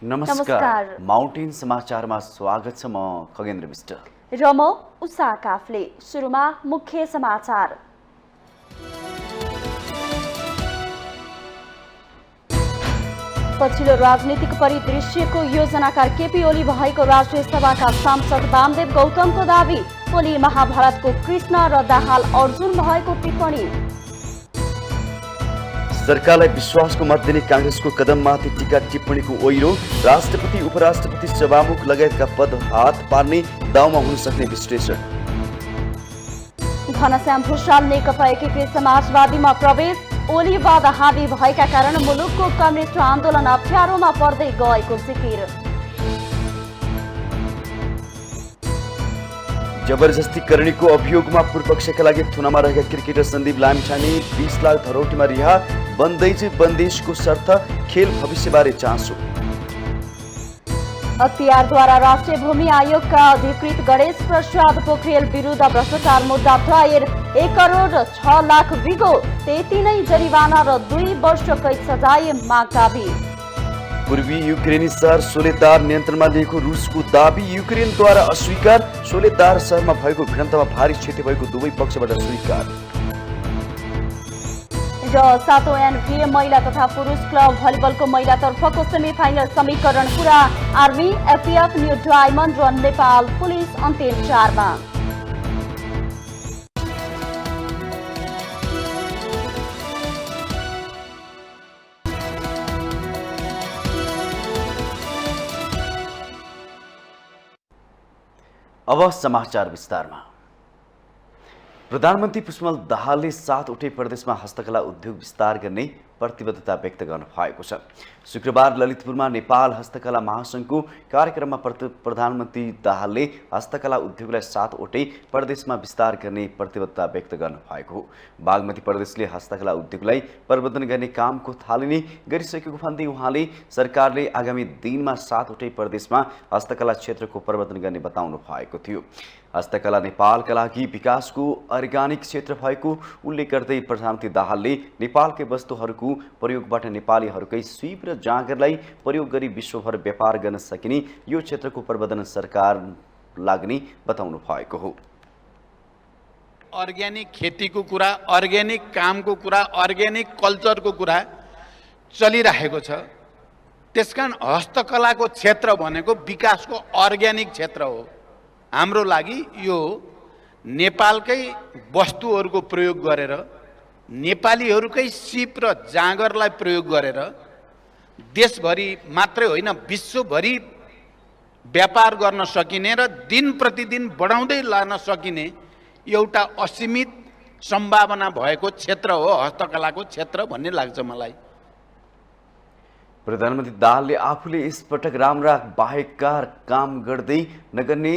नमस्कार। माउन्टेन समाचारमा स्वागत छ। म खगेन्द्र विष्ट र म उषा काफले। सुरुमा मुख्य समाचार। पछिल्लो राजनीतिक परिदृश्यको योजनाकार केपी ओली भएको राष्ट्रिय सभाका सांसद वामदेव गौतमको दावी। ओली महाभारतको कृष्ण र दाहाल अर्जुन भएको टिप्पणी। सरकारलाई विश्वासको मत दिने कांग्रेसको कदममाथि टीका टिप्पणीको ओहिरो। राष्ट्रपति उपराष्ट्रपति सभामुख लगायतका पद हात पार्ने दाउमा हुन सक्ने विश्लेषण। घनश्याम भुषाल नेकपा एकीकृत समाजवादीमा प्रवेश। ओलीवाद हावी भएका कारण मुलुकको कम्युनिस्ट आन्दोलन अप्ठ्यारोमा पर्दै गएको जिकिर। जबरजस्ती करणीको अभियोगमा पूर्वपक्षका लागि थुनामा रहेका क्रिकेटर सन्दीप लामिछाने 20 लाख धरोटीमा रिहा। बन्दैछ बन्देशको शर्त, खेल भविष्यबारे चासो। अख्तियारद्वारा राष्ट्रिय भूमि आयोगका अधिकृत गणेश प्रसाद पोखरेल विरुद्ध भ्रष्टाचार मुद्दा दायर। 1 करोड 6 लाख बिगो, त्यति नै जरिवाना र 2 वर्ष कैद सजाय माग दाबी। पूर्वी युक्रेनी सहर सोलेदार नियन्त्रणमा लिएको रुसको दाबी। युक्रेनद्वारा अस्वीकार। सोलेदार सहरमा भएको भिडन्तमा भारी क्षति भएको दुवै पक्षबाट स्वीकार। र 7औं एनबिए महिला तथा पुरुष क्लब भलिबलको महिलातर्फको सेमिफाइनल समीकरण पूरा। आर्मी, एफपीएफ, न्यू डायमन्ड र नेपाल पुलिस अन्तिम 4मा। अब समाचार विस्तारमा। प्रधानमन्त्री पुष्पकमल दाहालले 7वटै प्रदेशमा हस्तकला उद्योग विस्तार गर्ने प्रतिबद्धता व्यक्त गर्नु भएको छ। शुक्रबार ललितपुरमा नेपाल हस्तकला महासङ्घको कार्यक्रममा प्रधानमन्त्री दाहालले हस्तकला उद्योगलाई 7वटै प्रदेशमा विस्तार गर्ने प्रतिबद्धता व्यक्त गर्नु भएको हो। बागमती प्रदेशले हस्तकला उद्योगलाई प्रवर्धन गर्ने कामको थालनी गरिसकेको भन्दै उहाँले सरकारले आगामी दिनमा 7वटै प्रदेशमा हस्तकला क्षेत्रको प्रवर्धन गर्ने बताउनु भएको थियो। हस्तकला नेपालका लागि विकासको अर्ग्यानिक क्षेत्र भएको उल्लेख गर्दै प्रधानमन्त्री दाहालले नेपालकै वस्तुहरूको प्रयोगबाट नेपालीहरूकै सिप र जाँगरलाई प्रयोग गरी विश्वभर व्यापार गर्न सकिने यो क्षेत्रको प्रवर्धन सरकार लाग्ने बताउनु भएको हो। अर्ग्यानिक खेतीको कुरा, अर्ग्यानिक कामको कुरा, अर्ग्यानिक कल्चरको कुरा चलिरहेको छ। त्यसकारण हस्तकलाको क्षेत्र भनेको विकासको अर्ग्यानिक क्षेत्र हो। हाम्रो लागि यो नेपालकै वस्तुहरूको प्रयोग गरेर, नेपालीहरूकै सिप र जाँगरलाई प्रयोग गरेर देशभरि मात्रै होइन विश्वभरि व्यापार गर्न सकिने र दिन प्रतिदिन बढाउँदै लान सकिने एउटा असीमित सम्भावना भएको क्षेत्र हो हस्तकलाको क्षेत्र भन्ने लाग्छ मलाई। प्रधानमन्त्री दाहालले आफूले यसपटक राम्रा बाहेककार काम गर्दै नगर्ने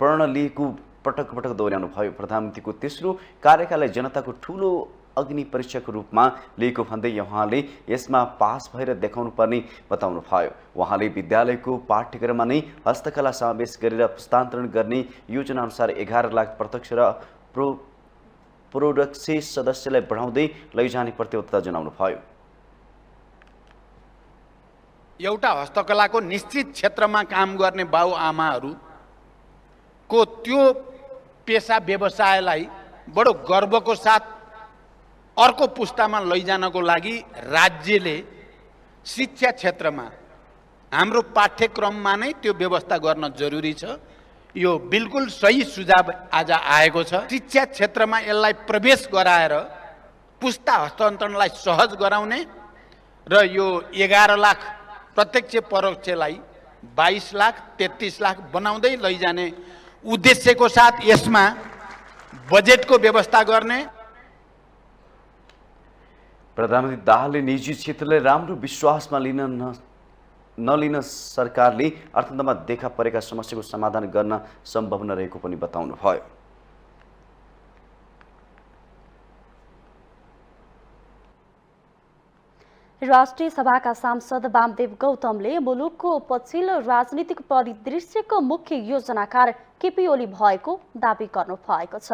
प्रण लिएको पटक पटक दोहोर्याउनु भयो। प्रधानमन्त्रीको तेस्रो कार्यकाललाई जनताको ठूलो अग्नि परीक्षाको रूपमा लिएको भन्दै उहाँले यसमा पास भएर देखाउनु पर्ने बताउनु भयो। उहाँले विद्यालयको पाठ्यक्रममा नै हस्तकला समावेश गरेर हस्तान्तरण गर्ने योजना अनुसार 11 लाख प्रत्यक्ष र प्रोडक्ट सदस्यलाई बढाउँदै लैजाने प्रतिबद्धता जनाउनु भयो। एउटा हस्तकलाको निश्चित क्षेत्रमा काम गर्ने बाउ आमाहरूको त्यो पेसा व्यवसायलाई बडो गर्वको साथ अर्को पुस्तामा लैजानको लागि राज्यले शिक्षा क्षेत्रमा हाम्रो पाठ्यक्रममा नै त्यो व्यवस्था गर्न जरुरी छ। यो बिल्कुल सही सुझाव आज आएको छ। शिक्षा क्षेत्रमा यसलाई प्रवेश गराएर पुस्ता हस्तान्तरणलाई सहज गराउने र यो 11 लाख प्रत्यक्ष परोक्षलाई 22 लाख 33 लाख बनाउँदै लैजाने उद्देश्यको साथ यसमा बजेटको व्यवस्था गर्ने। प्रधानमन्त्री दाहालले निजी क्षेत्रलाई राम्रो विश्वासमा नलिन सरकारले अर्थतन्त्रमा देखा परेका समस्याको समाधान गर्न सम्भव नरहेको पनि बताउनु भयो। राष्ट्रिय सभाका सांसद वामदेव गौतमले मुलुकको पछिल्लो राजनीतिक परिदृश्यको मुख्य योजनाकार केपी ओली भएको दावी गर्नु भएको छ।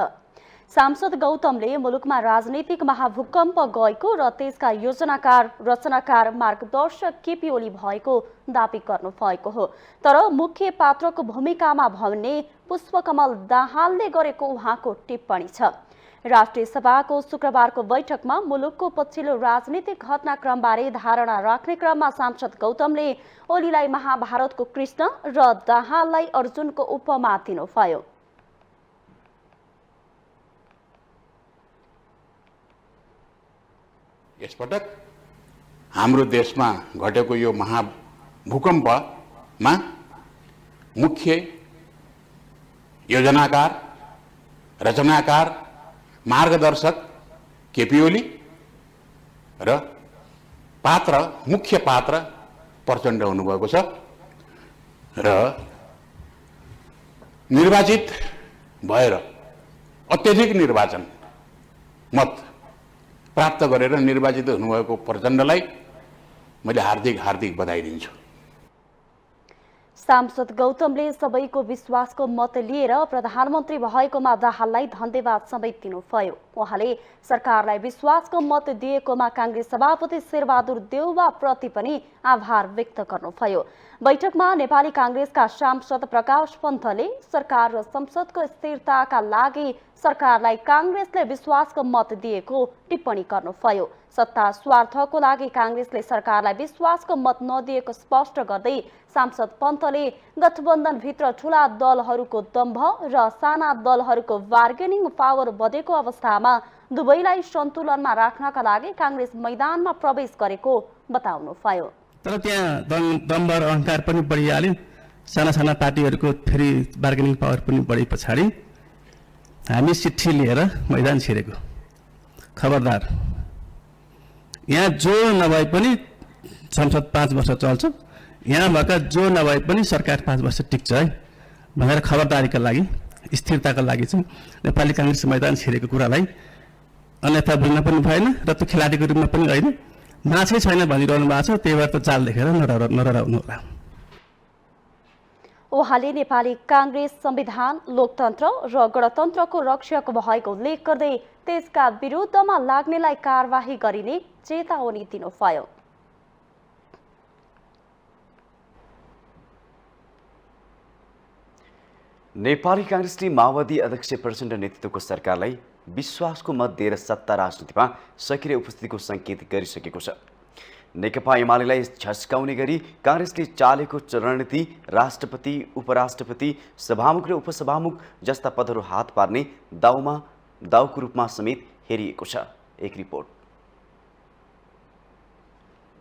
सांसद गौतमले मुलुकमा राजनीतिक महाभूकम्प गएको र त्यसका योजनाकार रचनाकार मार्गदर्शक केपी ओली भएको दावी गर्नु भएको हो। तर मुख्य पात्रको भूमिकामा भन्ने पुष्पकमल दाहालले गरेको उहाँको टिप्पणी छ। राष्ट्रिय सभाको शुक्रबारको बैठकमा मुलुकको पछिल्लो राजनीतिक घटनाक्रमबारे धारणा राख्ने क्रममा सांसद गौतमले ओलीलाई महाभारतको कृष्ण र दाहाललाई अर्जुनको उपमा दिनुभयो। यसपटक हाम्रो देशमा घटेको यो महाभूकम्पमा मुख्य योजनाकार रचनाकार मार्गदर्शक केपी ओली र मुख्य पात्र प्रचण्ड हुनुभएको छ र निर्वाचित भएर अत्यधिक निर्वाचन मत प्राप्त गरेर निर्वाचित हुनुभएको प्रचण्डलाई मैले हार्दिक बधाई दिन्छु। सांसद गौतमले सबैको विश्वासको मत लिएर प्रधानमन्त्री भएकोमा दाहाललाई धन्यवाद समेत दिनुभयो। उहाँले सरकारलाई विश्वासको मत दिएकोमा कांग्रेस सभापति शेरबहादुर देउवा प्रति पनि आभार व्यक्त गर्नुभयो। बैठकमा नेपाली कांग्रेसका सांसद प्रकाश पन्थले सरकार र संसदको स्थिरताका लागि सरकारलाई कांग्रेसले विश्वासको मत दिएको टिप्पणी गर्नुभयो। सत्ता स्वार्थको लागि कांग्रेसले सरकारलाई विश्वासको मत नदिएको स्पष्ट गर्दै सांसद पन्थले गठबन्धनभित्र ठूला दलहरूको दम्भ र साना दलहरूको बार्गेनिङ पावर बढेको अवस्थामा दुवैलाई सन्तुलनमा राख्नका लागि कांग्रेस मैदानमा प्रवेश गरेको बताउनुभयो। तर त्यहाँ दम्भ र अहंकार पनि बढिहाल्यो। साना पार्टीहरूको फेरि बार्गेनिङ पावर पनि बढे पछाडि हामी चिठी लिएर मैदान छिरेको। खबरदार, यहाँ जो नभए पनि संसद 5 वर्ष चल्छ, यहाँ भएका जो नभए पनि सरकार 5 वर्ष टिक्छ है भनेर खबरदारीका लागि, स्थिरताका लागि चाहिँ नेपाली कांग्रेस मैदान छिरेको कुरालाई अन्यथा भुल्न पनि भएन र त्यो खेलाडीको रूपमा पनि होइन। नाचै छैन भनिरहनु भएको छ, त्यही भएर त चाल देखेर नडराउनु होला। उहाँले नेपाली कांग्रेस संविधान, लोकतन्त्र र गणतन्त्रको रक्षक भएको उल्लेख गर्दै त्यसका विरुद्धमा लाग्नेलाई कारबाही गरिने चेतावनी दिनुभयो। नेपाली कांग्रेसले माओवादी अध्यक्ष प्रचण्ड नेतृत्वको सरकारलाई विश्वासको मत दिएर सत्ता राजनीतिमा सक्रिय उपस्थितिको संकेत गरिसकेको छ। नेकपा एमालेलाई झस्काउने गरी कांग्रेसले चालेको रणनीति राष्ट्रपति, उपराष्ट्रपति, सभामुख र उपसभामुख जस्ता पदहरू हात पार्ने दाउको रूपमा समेत हेरिएको छ। एक रिपोर्ट।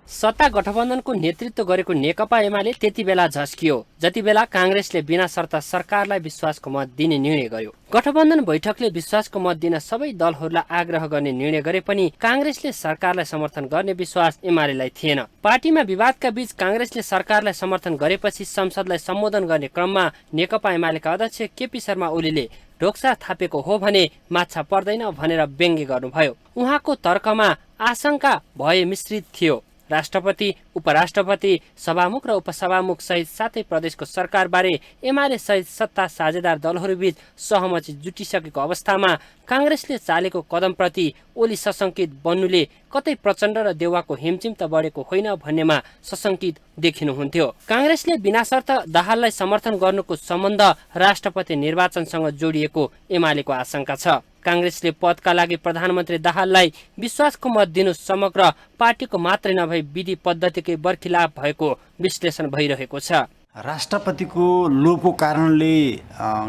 सत्ता गठबन्धनको नेतृत्व गरेको नेकपा एमाले त्यति बेला झस्कियो जति बेला कांग्रेसले बिना शर्त सरकारलाई विश्वासको मत दिने निर्णय गर्यो। गठबन्धन बैठकले विश्वासको मत दिन सबै दलहरूलाई आग्रह गर्ने निर्णय गरे पनि कांग्रेसले सरकारलाई समर्थन गर्ने विश्वास एमालेलाई थिएन। पार्टीमा विवादका बीच कांग्रेसले सरकारलाई समर्थन गरेपछि संसदलाई सम्बोधन गर्ने क्रममा नेकपा एमालेका अध्यक्ष केपी शर्मा ओलीले ढोक्सा थापेको हो भने माछा पर्दैन भनेर व्यङ्ग्य गर्नुभयो। उहाँको तर्कमा आशंका भए मिश्रित थियो। राष्ट्रपति, उपराष्ट्रपति, सभामुख र उपसभामुख सहित 7 प्रदेशको सरकारबारे एमाले सहित सत्ता साझेदार दलहरूबीच सहमति जुटिसकेको अवस्थामा कांग्रेसले चालेको कदमप्रति ओली सशंकित बन्नुले कतै प्रचण्ड र देउवाको हिमचिम त बढेको होइन भन्नेमा सशंकित देखिनुहुन्थ्यो। कांग्रेसले बिना शर्त दाहाललाई समर्थन गर्नुको सम्बन्ध राष्ट्रपति निर्वाचनसँग जोडिएको एमालेको आशंका छ। कांग्रेसले पदका लागि प्रधानमन्त्री दाहाललाई विश्वासको मत दिनु समग्र पार्टीको मात्रै नभई विधि पद्धतिकै बर्खिलाफ भएको विश्लेषण भइरहेको छ। राष्ट्रपतिको लोभको कारणले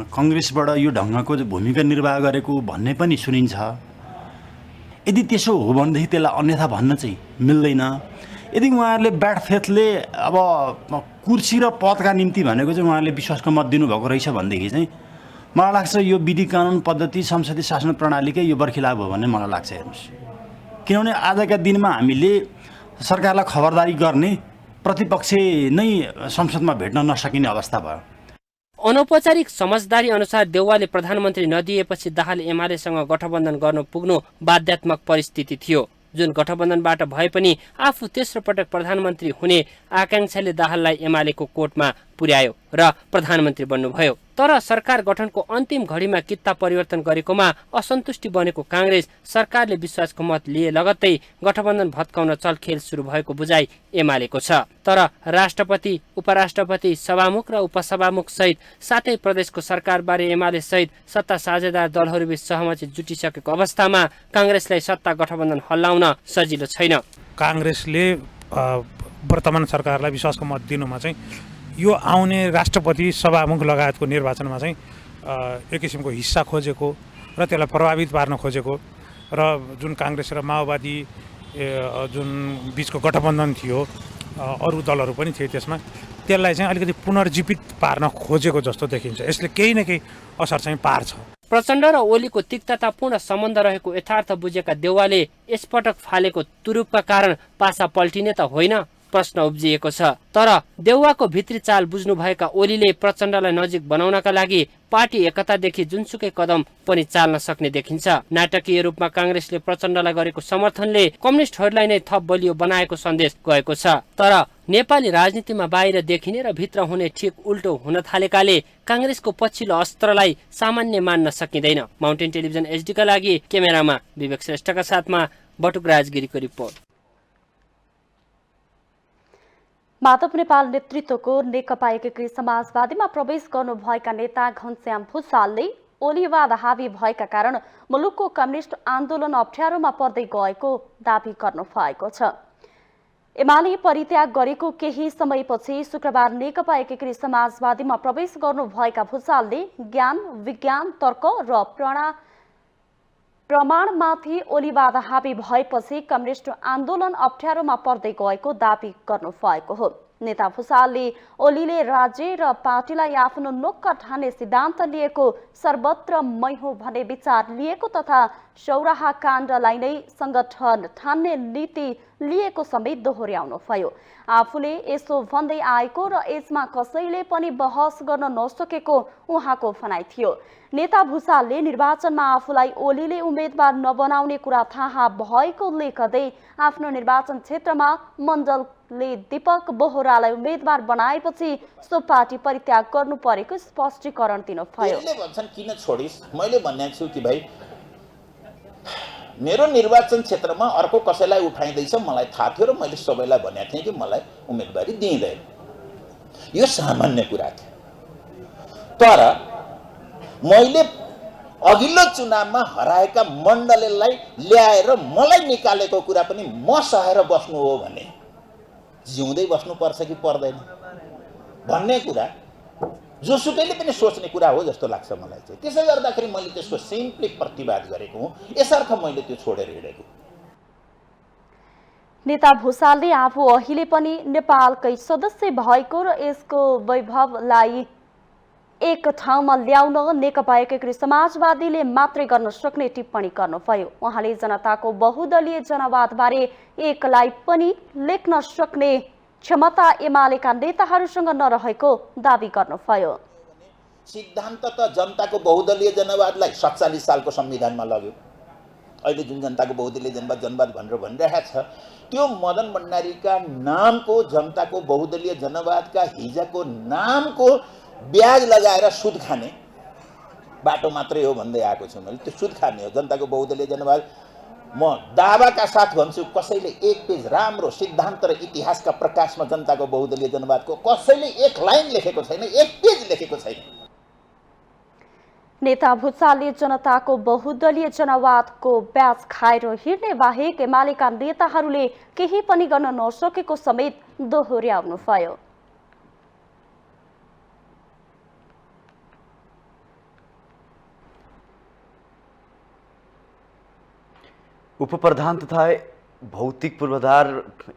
कांग्रेसबाट यो ढङ्गको भूमिका निर्वाह गरेको भन्ने पनि सुनिन्छ। यदि त्यसो हो भनेदेखि त्यसलाई अन्यथा भन्न चाहिँ मिल्दैन। यदि उहाँहरूले ब्याड फेथले अब कुर्सी र पदका निम्ति भनेको चाहिँ उहाँहरूले विश्वासको मत दिनुभएको रहेछ भनेदेखि चाहिँ मलाई लाग्छ यो विधि कानुन पद्धति संसदीय शासन प्रणालीकै यो बर्खिलाफ हो भन्ने मलाई लाग्छ। हेर्नुहोस्, किनभने आजका दिनमा हामीले सरकारलाई खबरदारी गर्ने प्रतिपक्ष नै संसदमा भेट्न नसकिने अवस्था भयो। अनौपचारिक समझदारी अनुसार देउवाले प्रधानमन्त्री नदिएपछि दाहाल एमालेसँग गठबन्धन गर्न पुग्नु बाध्यात्मक परिस्थिति थियो। जुन गठबन्धनबाट भए पनि आफू तेस्रो पटक प्रधानमन्त्री हुने आकांक्षाले दाहाललाई एमालेको कोर्टमा पुर्यायो र प्रधानमन्त्री बन्नुभयो। तर सरकार गठनको अन्तिम घडीमा कित्ता परिवर्तन गरेकोमा असन्तुष्टि बनेको काङ्ग्रेस सरकारले विश्वासको मत लिए लगत्तै गठबन्धन भत्काउन चलखेल सुरु भएको बुझाइ एमालेको छ। तर राष्ट्रपति, उपराष्ट्रपति, सभामुख र उपसभामुख सहित 7 प्रदेशको सरकारबारे एमाले सहित सत्ता साझेदार दलहरूबीच सहमति जुटिसकेको अवस्थामा काङ्ग्रेसलाई सत्ता गठबन्धन हल्लाउन सजिलो छैन। काङ्ग्रेसले वर्तमान सरकारलाई विश्वासको मत दिनुमा चाहिँ यो आउने राष्ट्रपति, सभामुख लगायतको निर्वाचनमा चाहिँ एक किसिमको हिस्सा खोजेको र त्यसलाई प्रभावित पार्न खोजेको र जुन काङ्ग्रेस र माओवादी जुन बिचको गठबन्धन थियो, अरू दलहरू पनि थिए त्यसमा, त्यसलाई चाहिँ अलिकति पुनर्जीवित पार्न खोजेको जस्तो देखिन्छ। यसले केही न केही असर चाहिँ पार्छ। प्रचण्ड र ओलीको तिक्ततापूर्ण सम्बन्ध रहेको यथार्थ बुझेका देउवाले यसपटक फालेको तुरुपका कारण पासा पल्टिने त होइन प्रश्न उब्जिएको छ। तर देउवाको भित्री चाल बुझ्नुभएका ओलीले प्रचण्डलाई नजिक बनाउनका लागि पार्टी एकतादेखि जुनसुकै कदम पनि चाल्न सक्ने देखिन्छ। नाटकीय रूपमा काङ्ग्रेसले प्रचण्डलाई गरेको समर्थनले कम्युनिस्टहरूलाई नै थप बलियो बनाएको सन्देश गएको छ। तर नेपाली राजनीतिमा बाहिर देखिने र भित्र हुने ठिक उल्टो हुन थालेकाले काङ्ग्रेसको पछिल्लो अस्त्रलाई सामान्य मान्न सकिँदैन। माउन्टेन टेलिभिजन HD का लागि क्यामेरामा विवेक श्रेष्ठका साथमा बटुक राजगिरीको रिपोर्ट। माधव नेपाल नेतृत्वको नेकपा एकीकृत समाजवादीमा प्रवेश गर्नुभएका नेता घनश्याम भुसालले ओलीवाद हावी भएका कारण मुलुकको कम्युनिस्ट आन्दोलन अप्ठ्यारोमा पर्दै गएको दावी गर्नु भएको छ। एमाले परित्याग गरेको केही समयपछि शुक्रबार नेकपा एकीकृत समाजवादीमा प्रवेश गर्नुभएका भुसालले ज्ञान, विज्ञान, तर्क र प्रमाणमाथि ओलीवाद हावी भएपछि कम्युनिस्ट आन्दोलन अप्ठ्यारोमा पर्दै गएको दावी गर्नुभएको हो। नेता भुसालले ओलीले राज्य र पार्टीलाई आफ्नो नोक्कर ठान्ने सिद्धान्त लिएको, सर्वत्र मै हुँ भन्ने विचार लिएको तथा सौराहा काण्डलाई नै संगठन ठान्ने नीति लिएको समेत दोहोर्याउनुभयो। आफूले यसो भन्दै आएको र यसमा कसैले पनि बहस गर्न नसकेको उहाँको भनाइ थियो। नेता भुसालले निर्वाचनमा आफूलाई ओलीले उम्मेदवार नबनाउने कुरा थाहा भएको उल्लेख गर्दै आफ्नो निर्वाचन क्षेत्रमा मण्डलले दीपक बोहरालाई उम्मेदवार बनाएपछि सो पार्टी परित्याग गर्नु परेको स्पष्टीकरण दिनुभयो। भन्छन् किन छोडिस्, मैले भनेको छु कि भाइ मेरो निर्वाचन क्षेत्रमा अर्को कसैलाई उठाइँदैछ मलाई थाहा थियो र मैले सबैलाई भनेको थिएँ कि मलाई उम्मेदवारी दिइँदैन। यो सामान्य कुरा थियो। तर मैले अघिल्लो चुनावमा हराएका मण्डललाई ल्याएर मलाई निकालेको कुरा पनि म सहेर बस्नु हो भने जिउँदै बस्नुपर्छ कि पर्दैन भन्ने कुरा जोसुकैले पनि सोच्ने कुरा हो जस्तो लाग्छ मलाई चाहिँ। त्यसै गर्दाखेरि मैले त्यसको सिम्पली प्रतिवाद गरेको हुँ, यसर्थ मैले त्यो छोडेर हिँडेको। नेता भुसालले आफू अहिले पनि नेपालकै सदस्य भएको र यसको वैभवलाई एक ठाउँमा ल्याउन नेकपा एकीकृत समाजवादीले मात्रै गर्न सक्ने टिप्पणी गर्नुभयो। उहाँले जनताको बहुदलीय जनवादबारे एकलाई पनि लेख्न सक्ने क्षमता एमालेका नेताहरूसँग नरहेको दावी गर्नुभयो। सिद्धान्त त जनताको बहुदलीय जनवादलाई 47 सालको संविधानमा लग्यो। अहिले जुन जनताको बहुदलीय जनवाद भनेर भनिरहेको छ त्यो मदन भण्डारीका नामको जनताको बहुदलीय जनवादका हिजोको नामको ब्याज लगाएर सुद खाने बाटो मात्रै हो भन्दै आएको छु मैले। त्यो सुद खाने हो जनताको बहुदलीय जनवाद। म दावाका साथ भन्छु कसैले एक पेज राम्रो सिद्धान्त र इतिहासका प्रकाशमा जनताको बहुदलीय जनवादको कसैले एक लाइन लेखेको छैन, एक पेज लेखेको छैन। नेता भुसालले जनताको बहुदलीय जनवादको ब्याज खाएर हिँड्ने बाहेक एमालेका नेताहरूले केही पनि गर्न नसकेको समेत दोहोर्याउनुभयो। उपप्रधान तथा भौतिक पूर्वाधार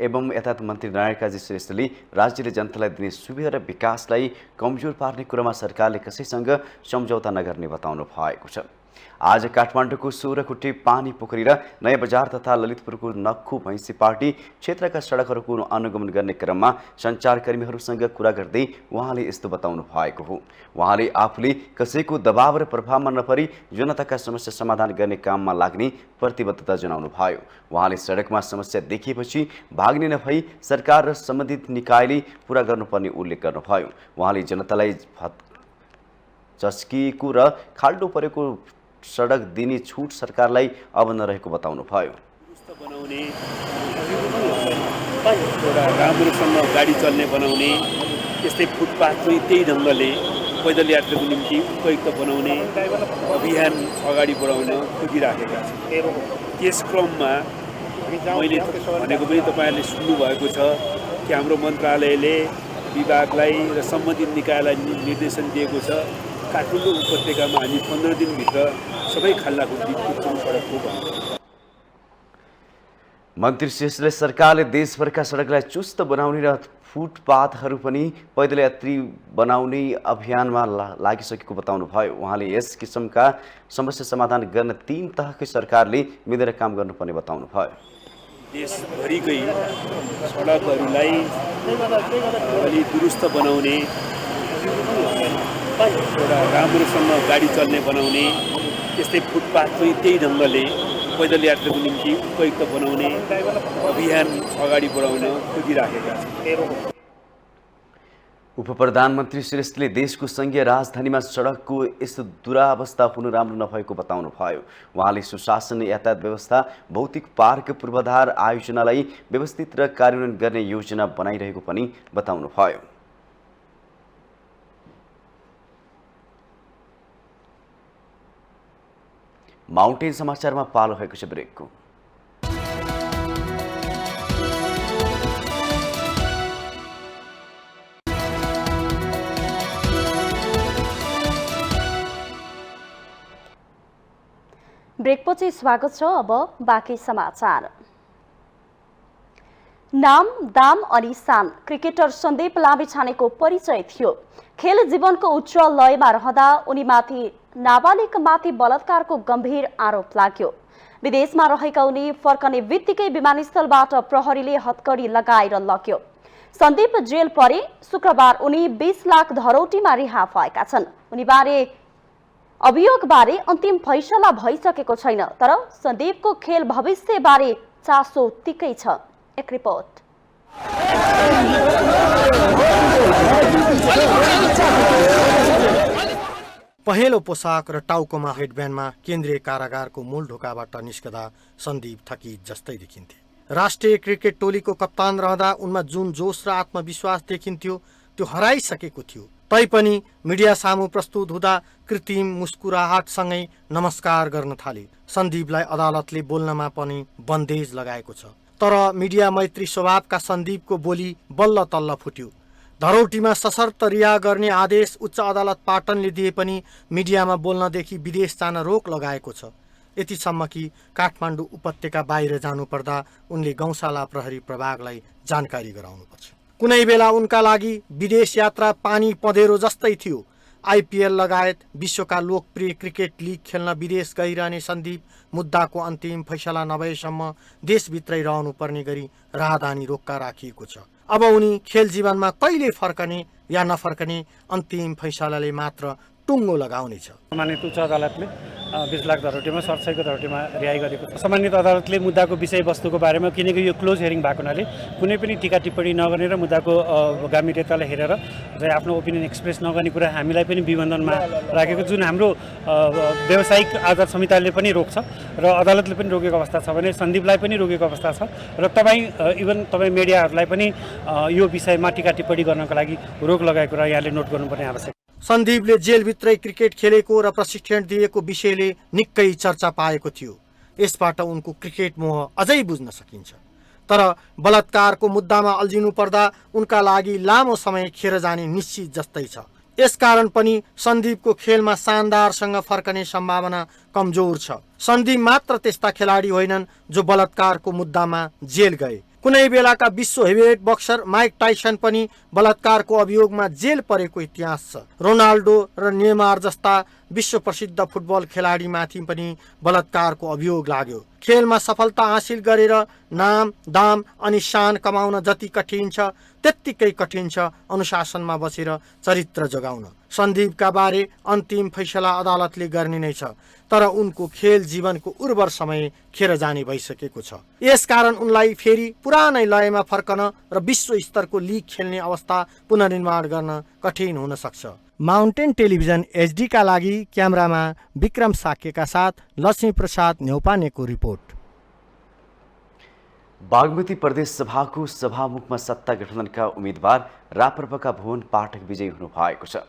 एवं यातायात मन्त्री नारायण काजी श्रेष्ठले राज्यले जनतालाई दिने सुविधा र विकासलाई कमजोर पार्ने कुरामा सरकारले कसैसँग सम्झौता नगर्ने बताउनु भएको छ। आज काठमाडौँको सोह्रकुटे पानी पोखरी र नयाँ बजार तथा ललितपुरको नक्खु भैँसी पार्टी क्षेत्रका सडकहरूको अनुगमन गर्ने क्रममा सञ्चारकर्मीहरूसँग कुरा गर्दै उहाँले यस्तो बताउनु भएको हो। उहाँले आफूले कसैको दबाव र प्रभावमा नपरी जनताका समस्या समाधान गर्ने काममा लाग्ने प्रतिबद्धता जनाउनु भयो। उहाँले सडकमा समस्या देखिएपछि भाग्ने नभई सरकार र सम्बन्धित निकायले पूरा गर्नुपर्ने उल्लेख गर्नुभयो। उहाँले जनतालाई चस्किएको र खाल्डो परेको सडक दिने छुट सरकारलाई अब नरहेको बताउनु भयो। बनाउने एउटा राम्रोसँग गाडी चल्ने बनाउने, यस्तै फुटपाथ पनि त्यही ढङ्गले पैदल यात्राको निम्ति उपयुक्त बनाउने अभियान अगाडि बढाउन खोजिराखेका छौँ। त्यस क्रममा मैले भनेको पनि तपाईँहरूले सुन्नुभएको छ कि हाम्रो मन्त्रालयले विभागलाई र सम्बन्धित निकायलाई निर्देशन दिएको छ काठमाडौँ उपत्यकामा हामी 15 दिनभित्र सबै खाल्डाको सडकको बनाउँछौँ। मन्त्री श्रेष्ठले सरकारले देशभरका सडकलाई चुस्त बनाउने र फुटपाथहरू पनि पैदल यात्री बनाउने अभियानमा लागिसकेको बताउनु भयो। उहाँले यस किसिमका समस्या समाधान गर्न 3 तहकै सरकारले मिलेर काम गर्नुपर्ने बताउनु भयो। देशभरिकै सडकहरूलाई अलि दुरुस्त बनाउने, एउटा राम्रोसँग गाडी चल्ने बनाउने, यस्तै फुटपाथ पनि त्यही ढङ्गले पैदल यात्राको निम्ति उपयुक्त बनाउने अभियान अगाडि बढाउन खोजिराखेका छौँ। उपप्रधानमन्त्री श्रेष्ठले देशको संघीय राजधानीमा सडकको यस्तो दुरावस्था हुनु राम्रो नभएको बताउनु भयो। उहाँले सुशासन, यातायात व्यवस्था, भौतिक पार्क पूर्वाधार आयोजनालाई व्यवस्थित र कार्यान्वयन गर्ने योजना बनाइरहेको पनि बताउनु भयो। माउन्टेन समाचारमा पालो भएको छ ब्रेकको। ब्रेकपछि स्वागत छ। अब बाँकी समाचार। नाम, दाम अनि शान क्रिकेटर सन्दीप लामिछानेको परिचय थियो। खेल जीवनको उच्च लयमा रहँदा उनीमाथि नाबालिगमाथि बलात्कारको गम्भीर आरोप लाग्यो। विदेशमा रहेका उनी फर्कने बित्तिकै विमानस्थलबाट प्रहरीले हत्कडी लगाएर लग्यो। सन्दीप जेल परे शुक्रबार उनी 20 लाख धरौटीमा रिहा भएका छन्। उनीबारे अभियोगबारे अन्तिम फैसला भइसकेको छैन, तर सन्दीपको खेल भविष्यबारे चासो तिकै छ। एक रिपोर्ट। पहेँलो पोसाक र टाउकोमा हेडब्यान्डमा केन्द्रीय कारागारको मूल ढोकाबाट निस्कदा सन्दीप थकित जस्तै देखिन्थे। राष्ट्रिय क्रिकेट टोलीको कप्तान रहँदा उनमा जुन जोश र आत्मविश्वास देखिन्थ्यो त्यो हराइसकेको थियो। तैपनि मिडिया सामु प्रस्तुत हुँदा कृत्रिम मुस्कुराहटसँगै नमस्कार गर्न थाले। सन्दीपलाई अदालतले बोल्नमा पनि बन्देज लगाएको छ, तर मिडिया मैत्री स्वभावका सन्दीपको बोली बल्ल तल्ल फुट्यो। धरौटीमा सशर्त रिहा गर्ने आदेश उच्च अदालत पाटनले दिए पनि मिडियामा बोल्नदेखि विदेश जान रोक लगाएको छ। यतिसम्म कि काठमाडौँ उपत्यका बाहिर जानुपर्दा उनले गौशाला प्रहरी प्रभागलाई जानकारी गराउनुपर्छ। कुनै बेला उनका लागि विदेश यात्रा पानी पँधेरो जस्तै थियो। आइपिएल लगायत विश्वका लोकप्रिय क्रिकेट लिग खेल्न विदेश गइरहने सन्दीप मुद्दाको अन्तिम फैसला नभएसम्म देशभित्रै रहनुपर्ने गरी राहदानी रोक्का राखिएको छ। अब उनी खेल जीवनमा कहिले फर्कने या नफर्कने अन्तिम फैसलाले मात्र टुङ्गो लगाउनेछ। सम्मानित उच्च अदालतले 20 लाख धरौटीमा सरसैको धरौटीमा रिहाई गरेको छ। सम्मानित अदालतले मुद्दाको विषयवस्तुको बारेमा, किनकि यो क्लोज हियरिङ भएको हुनाले कुनै पनि टीका टिप्पणी नगर्ने र मुद्दाको गम्भीरतालाई हेरेर चाहिँ आफ्नो ओपिनियन एक्सप्रेस नगर्ने कुरा हामीलाई पनि विबन्धनमा राखेको, जुन हाम्रो व्यावसायिक आचार संहिताले पनि रोक्छ र अदालतले पनि रोकेको अवस्था छ भने सन्दीपलाई पनि रोकेको अवस्था छ र तपाईँ मिडियाहरूलाई पनि यो विषयमा टीका टिप्पणी गर्नको लागि रोक लगाएको कुरा यहाँले नोट गर्नुपर्ने आवश्यक। सन्दीपले जेलभित्रै क्रिकेट खेलेको र प्रशिक्षण दिएको विषयले निकै चर्चा पाएको थियो। यसबाट उनको क्रिकेट मोह अझै बुझ्न सकिन्छ। तर बलात्कारको मुद्दामा अल्झिनु पर्दा उनका लागि लामो समय खेर जाने निश्चित जस्तै छ। यसकारण पनि सन्दीपको खेलमा शानदारसँग फर्कने सम्भावना कमजोर छ। सन्दीप मात्र त्यस्ता खेलाडी होइनन् जो बलात्कारको मुद्दामा जेल गए। कुनै बेलाका विश्व हेभीवेट बक्सर माइक टाइसन पनि बलात्कारको अभियोगमा जेल परेको इतिहास छ। रोनाल्डो र नेमार जस्ता विश्व प्रसिद्ध फुटबल खेलाडीमाथि पनि बलात्कारको अभियोग लाग्यो। खेलमा सफलता हासिल गरेर नाम, दाम अनि शान कमाउन जति कठिन छ त्यत्तिकै कठिन छ अनुशासनमा बसेर चरित्र जगाउन। सन्दीपका बारे अन्तिम फैसला अदालतले गर्ने नै छ, तर उनको खेल जीवनको उर्वर समय खेर जाने भइसकेको छ। यसकारण उनलाई फेरि पुरानै लयमा फर्कन र विश्व स्तरको लिग खेल्ने अवस्था पुनर्निर्माण गर्न कठिन हुन सक्छ। माउन्टेन टेलिभिजन HD का लागि क्यामेरामा विक्रम साकेका साथ लक्ष्मी प्रसाद न्यौपानेको रिपोर्ट। बागमती प्रदेश सभाको सभामुखमा सत्ता गठबन्धनका उम्मेद्वार राप्रपाका भुवन पाठक विजयी हुनु भएको छ।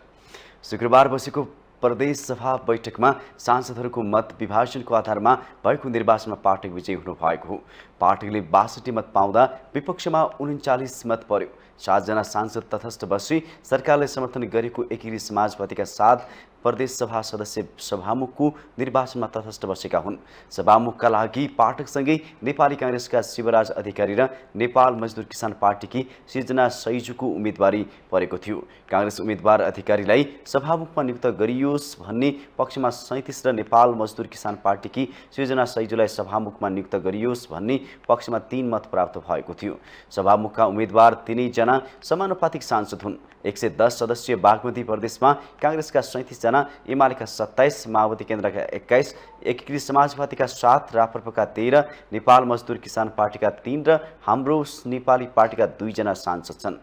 शुक्रबार बसेको प्रदेश सभा बैठकमा सांसदहरूको मत विभाजनको आधारमा भएको निर्वाचनमा पाठक विजयी हुनु भएको हो। पाठकले 62 मत पाउँदा विपक्षमा 39 मत पर्यो। 7 जना सांसद तटस्थ बसी सरकारले समर्थन गरेको एकीकृत समाजवादीका साथ प्रदेश सभा सदस्य सभामुखको निर्वाचनमा तटस्थ बसेका हुन्। सभामुखका लागि पाठकसँगै नेपाली कांग्रेसका शिवराज अधिकारी र नेपाल मजदुर किसान पार्टीकी सृजना सैजुको उम्मेदवारी परेको थियो। कांग्रेस उम्मेदवार अधिकारीलाई सभामुखमा नियुक्त गरियोस् भन्ने पक्षमा 37 र नेपाल मजदुर किसान पार्टीकी सृजना सैजुलाई सभामुखमा नियुक्त गरियोस् भन्ने पक्षमा 3 मत प्राप्त भएको थियो। सभामुखका उम्मेदवार तीनै जना समानुपातिक सांसद हुन्। 110 सदस्यीय बागमती प्रदेशमा कांग्रेसका 37 जना, एमालेका 27, माओवादी केन्द्रका 21, एकीकृत समाजवादीका 7, राप्रपाका 13, नेपाल मजदुर किसान पार्टीका 3 र हाम्रो नेपाली पार्टीका 2 जना सांसद छन्।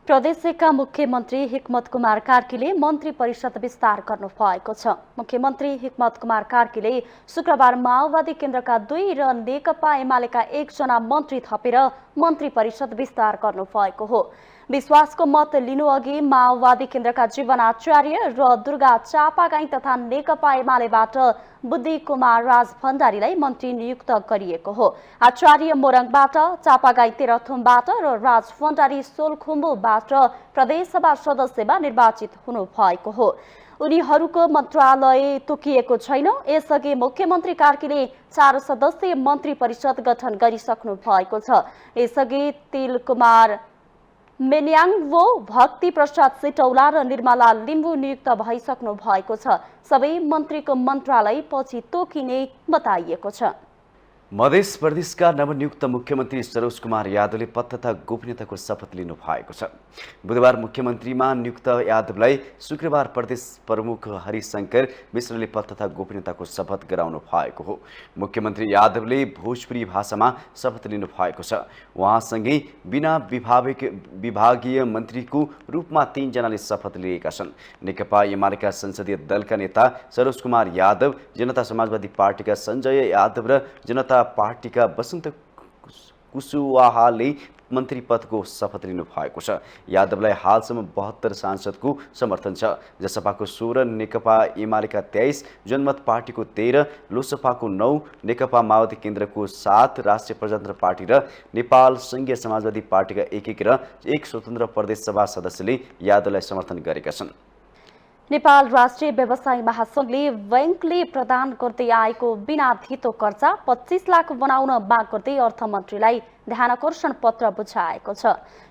प्रदेशका मुख्यमन्त्री हिक्मत कुमार कार्कीले मन्त्री परिषद विस्तार गर्नु भएको छ। मुख्यमन्त्री हिक्मत कुमार कार्कीले शुक्रबार माओवादी केन्द्रका 2 र नेकपा एमालेका 1 जना मन्त्री थपेर मन्त्री परिषद विस्तार गर्नु भएको हो। विश्वासको मत लिनु अघि माओवादी केन्द्रका जीवन आचार्य र दुर्गा चापागाई तथा नेकपा एमालेबाट बुद्धि कुमार राज भण्डारीलाई मन्त्री नियुक्त गरिएको हो। आचार्य मोरङबाट, चापागाई तेह्रथुमबाट र राज भण्डारी सोलखुम्बुबाट प्रदेशसभा सदस्यमा निर्वाचित हुनु भएको हो। उनीहरूको मन्त्रालय तोकिएको छैन। यसअघि मुख्यमन्त्री कार्कीले 4 सदस्यीय मन्त्री परिषद गठन गरिसक्नु भएको छ। यसअघि तिलकुमार मेन्याङवो, भक्ति प्रसाद सिटौला र निर्मला लिम्बू नियुक्त भइसक्नु भएको छ। सबै मन्त्रीको मन्त्रालय पछि तोकिने बताइएको छ। मध्य प्रदेशका नवनियुक्त मुख्यमन्त्री सरोज कुमार यादवले पद तथा गोपनीयताको शपथ लिनु भएको छ। बुधबार मुख्यमन्त्रीमा नियुक्त यादवलाई शुक्रबार प्रदेश प्रमुख हरिशंकर मिश्रले पद तथा गोपनीयताको शपथ गराउनु भएको हो। मुख्यमन्त्री यादवले भोजपुरी भाषामा शपथ लिनु भएको छ। उहाँसँगै बिना विभागीय मन्त्रीको रूपमा 3 जनाले शपथ लिएका छन्। नेकपा एमालेका संसदीय दलका नेता सरोज कुमार यादव, जनता समाजवादी पार्टीका सञ्जय यादव र जनता पार्टीका वसन्त कुशवाहाले मन्त्री पदको शपथ लिनु भएको छ। यादवलाई हालसम्म 72 सांसदको समर्थन छ। जसपाको 16, नेकपा एमालेका 23, जनमत पार्टीको 13, लोसपाको 9, नेकपा माओवादी केन्द्रको 7, राष्ट्रिय प्रजातन्त्र पार्टी र नेपाल संघीय समाजवादी पार्टीका 1 र 1 स्वतन्त्र प्रदेश सभा सदस्यले यादवलाई समर्थन गरेका छन्। नेपाल राष्ट्रिय व्यवसायी महासंघले बैंकले प्रदान गर्दै आएको बिना धितो कर्जा 25 लाख बनाउन माग गर्दै अर्थमन्त्रीलाई ध्यानाकर्षण पत्र बुझाएको छ।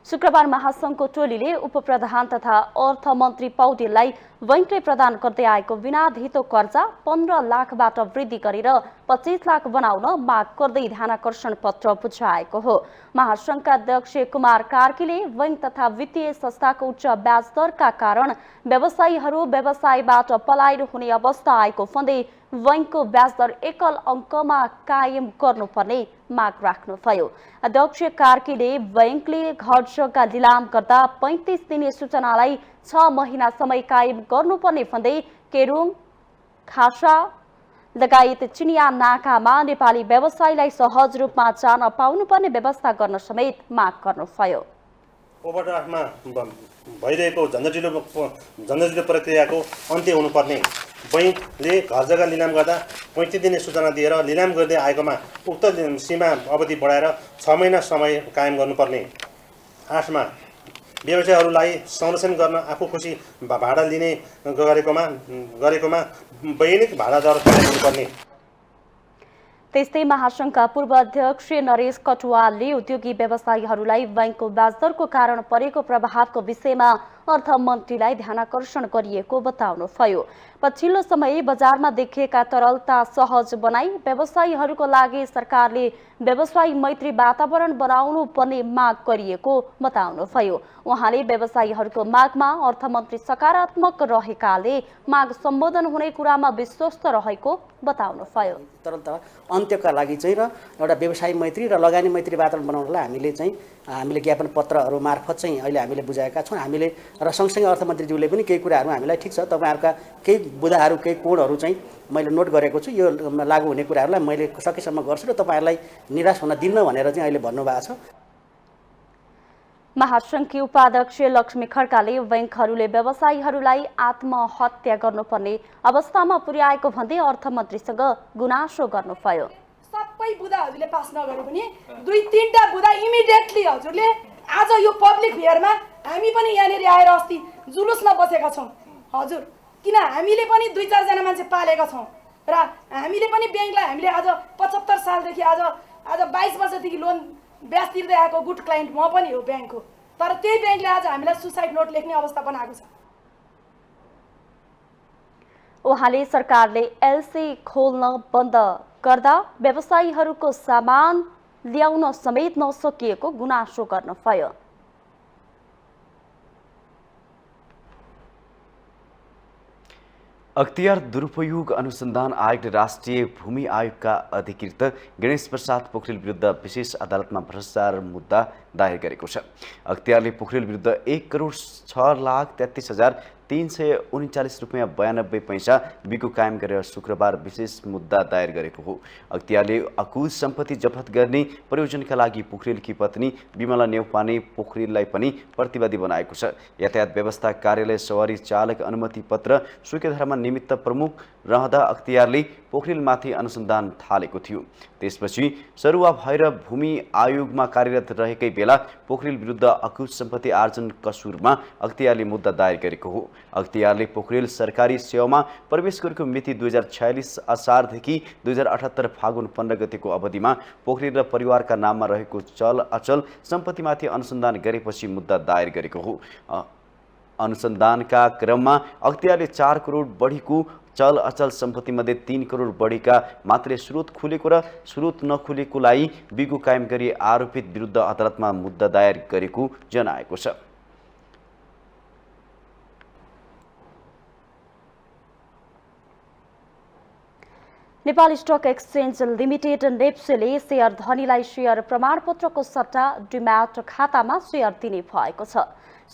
शुक्रबार महासंघको टोलीले उपप्रधान तथा अर्थमन्त्री पौडेललाई बैंकले प्रदान गर्दै आएको बिना धितो कर्जा 15 लाखबाट वृद्धि गरेर 25 लाख बनाउन माग गर्दै ध्यानाकर्षण पत्र बुझाएको हो। महासंघका अध्यक्ष कुमार कार्कीले बैंक तथा वित्तीय संस्थाको उच्च ब्याज दरका कारण व्यवसायीहरू व्यवसायबाट पलायन हुने अवस्था आएको भन्दै बैंकको ब्याज दर एकल अङ्कमा कायम गर्नुपर्ने माग राख्नुभयो। अध्यक्ष कार्कीले बैंकले घर जग्गा लिलाम गर्दा 35 दिने सूचनालाई 6 महिना समय कायम गर्नुपर्ने भन्दै केरुङ, खासा लगायत चिनिया नाकामा नेपाली व्यवसायीलाई सहज रूपमा जान पाउनुपर्ने व्यवस्था गर्न समेत माग गर्नुभयो। ओभरड्राफ्टमा भइरहेको झन्झटिलो प्रक्रियाको अन्त्य हुनुपर्ने, बैंकले घर जग्गा लिलाम गर्दा 35 दिने सूचना दिएर लिलाम गर्दै आएकोमा उक्त सीमा अवधि बढाएर 6 महिना समय कायम गर्नुपर्ने। 8मा व्यवसायहरूलाई संरक्षण गर्न आफू खुसी भाडा लिने गरेकोमा वैधानिक भाडा दर तय गर्नुपर्ने। त्यस्तै महासंघका पूर्व अध्यक्ष नरेश कटुवालले उद्योगी व्यवसायीहरूलाई बैंकको ब्याज दरको कारण परेको प्रभावको विषयमा अर्थमन्त्रीलाई ध्यानाकर्षण गरिएको बताउनुभयो। पछिल्लो समय बजारमा देखिएका तरलता सहज बनाई व्यवसायीहरूको लागि सरकारले व्यवसायी मैत्री वातावरण बनाउनु पर्ने माग गरिएको बताउनुभयो। उहाँले व्यवसायीहरूको मागमा अर्थमन्त्री सकारात्मक रहेकाले माग सम्बोधन हुने कुरामा विश्वस्त रहेको बताउनुभयो। तरलता अन्त्यका लागि चाहिँ र एउटा व्यवसायी मैत्री र लगानी मैत्री वातावरण बनाउनलाई हामीले ज्ञापन पत्रहरू मार्फत चाहिँ अहिले हामीले बुझाएका छौँ। हामीले र सँगसँगै अर्थमन्त्रीज्यूले पनि केही कुराहरू हामीलाई ठिक छ तपाईँहरूका केही बुदाहरू केही कोडहरू चाहिँ मैले नोट गरेको छु, यो लागू हुने कुराहरूलाई मैले सकेसम्म गर्छु र तपाईँहरूलाई निराश हुन दिन्न भनेर चाहिँ अहिले भन्नुभएको छ। महासंघकी उपाध्यक्ष लक्ष्मी खड्काले बैंकहरूले व्यवसायीहरूलाई आत्महत्या गर्नुपर्ने अवस्थामा पुर्याएको भन्दै अर्थमन्त्रीसँग गुनासो गर्नुभयो। सबै बुदा हजुरले पास नगरे पनि 2-3टा बुदा इमिडिएटली हजुरले आज यो पब्लिक फेयरमा हामी पनि यहाँनिर आएर अस्ति जुलुसमा बसेका छौँ हजुर, किन हामीले पनि 2-4 जना मान्छे पालेका छौँ र हामीले पनि ब्याङ्कलाई हामीले आज 75 सालदेखि आज 22 वर्षदेखि लोन ब्याज तिर्दै आएको गुड क्लाइन्ट म पनि हो ब्याङ्कको, तर त्यही ब्याङ्कले आज हामीलाई सुसाइड नोट लेख्ने अवस्था बनाएको छ। उहाँले सरकारले एलसी खोल्न बन्द गर्दा व्यवसायीहरूको सामान ल्याउन समेत नसकिएको गुनासो गर्नुभयो। अख्तियार दुरुपयोग अनुसन्धान आयोगले राष्ट्रिय भूमि आयोगका अधिकृत गणेश प्रसाद पोखरेल विरुद्ध विशेष अदालतमा भ्रष्टाचार मुद्दा दायर गरेको छ। अख्तियारले पोखरेल विरुद्ध 1,06,33,339 रुपियाँ 92 पैसा बिको कायम गरेर शुक्रबार विशेष मुद्दा दायर गरेको हो। अख्तियारले अकुल सम्पत्ति जफत गर्ने प्रयोजनका लागि पोखरेलकी पत्नी विमला नेउपाने पोखरेललाई पनि प्रतिवादी बनाएको छ। यातायात व्यवस्था कार्यालय सवारी चालक अनुमति पत्र स्वीकृतिमा निमित्त प्रमुख रहँदा अख्तियारले पोखरेलमाथि अनुसन्धान थालेको थियो। त्यसपछि सरुवा भएर भूमि आयोगमा कार्यरत रहेकै बेला पोखरेल विरुद्ध अकुल सम्पत्ति आर्जन कसुरमा अख्तियारले मुद्दा दायर गरेको हो। अख्तियारले पोखरेल सरकारी सेवामा प्रवेश गरेको मिति 2046 असारदेखि 2078 फागुन 15 गतेको अवधिमा पोखरेल र परिवारका नाममा रहेको चल अचल सम्पत्तिमाथि अनुसन्धान गरेपछि मुद्दा दायर गरेको हो। अनुसन्धानका क्रममा अख्तियारले 4 करोड बढीको चल अचल सम्पत्तिमध्ये 3 करोड बढीका मात्रै स्रोत खुलेको र स्रोत नखुलेकोलाई बिगु कायम गरी आरोपित विरुद्ध अदालतमा मुद्दा दायर गरेको जनाएको छ। नेपाल स्टक एक्सचेन्ज लिमिटेड नेप्सेले शेयर धनीलाई शेयर प्रमाणपत्रको सट्टा डिम्याट खातामा शेयर दिने भएको छ।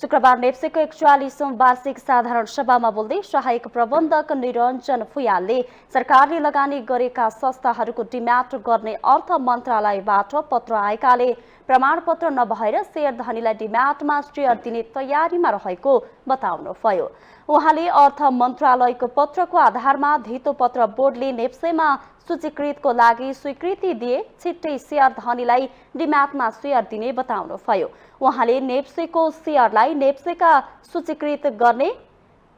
शुक्रबार नेप्सेको 41औं वार्षिक साधारण सभामा बोल्दै सहायक प्रबन्धक निरञ्जन फुयालले सरकारले लगानी गरेका संस्थाहरूको डिम्याट गर्ने अर्थ मन्त्रालयबाट पत्र आएकाले प्रमाणपत्र नभएर शेयर धनीलाई डिम्याटमा शेयर दिने तयारीमा रहेको बताउनुभयो। उहाँले अर्थ मन्त्रालयको पत्रको आधारमा धितोपत्र बोर्डले नेप्सेमा सूचीकृतको लागि स्वीकृति दिए छिट्टै शेयर धनीलाई डिम्याटमा शेयर दिने बताउनुभयो। उहाँले नेप्सेको शेयरलाई नेप्सेका सूचीकृत गर्ने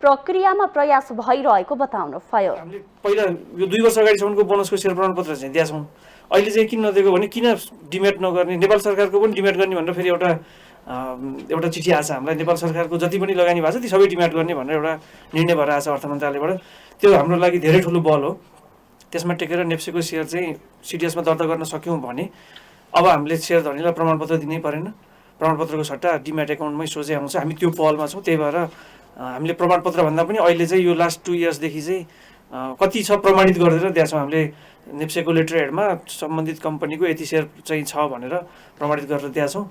प्रक्रियामा प्रयास भइरहेको बताउनुभयो। हामीले पहिला यो 2 वर्ष अगाडिसम्मको बोनसको शेयर प्रमाणपत्र चाहिँ दिएका छौँ, अहिले चाहिँ किन नदिएको भने किन डिम्याट नगर्ने, नेपाल सरकारको पनि डिम्याट गर्ने भनेर फेरि एउटा चिठी आएको छ हामीलाई। नेपाल सरकारको जति पनि लगानी भएको छ ती सबै डिम्याट गर्ने भनेर एउटा निर्णय भएर आएको छ अर्थ मन्त्रालयबाट। त्यो हाम्रो लागि धेरै ठुलो बल हो। त्यसमा टेकेर नेप्सेको शेयर चाहिँ सिडिएसमा दर्ता गर्न सक्यौँ भने अब हामीले शेयर धनीलाई प्रमाणपत्र दिनै परेन, प्रमाणपत्रको सट्टा डिम्याट एकाउन्टमै सोझै आउँछ। हामी त्यो पहलमा छौँ। त्यही भएर हामीले प्रमाणपत्र भन्दा पनि अहिले चाहिँ यो लास्ट 2 इयर्सदेखि चाहिँ कति छ प्रमाणित गरेर दिएका छौँ। हामीले नेप्सेको लेटर हेडमा सम्बन्धित कम्पनीको यति शेयर चाहिँ छ भनेर प्रमाणित गरेर दिएका छौँ।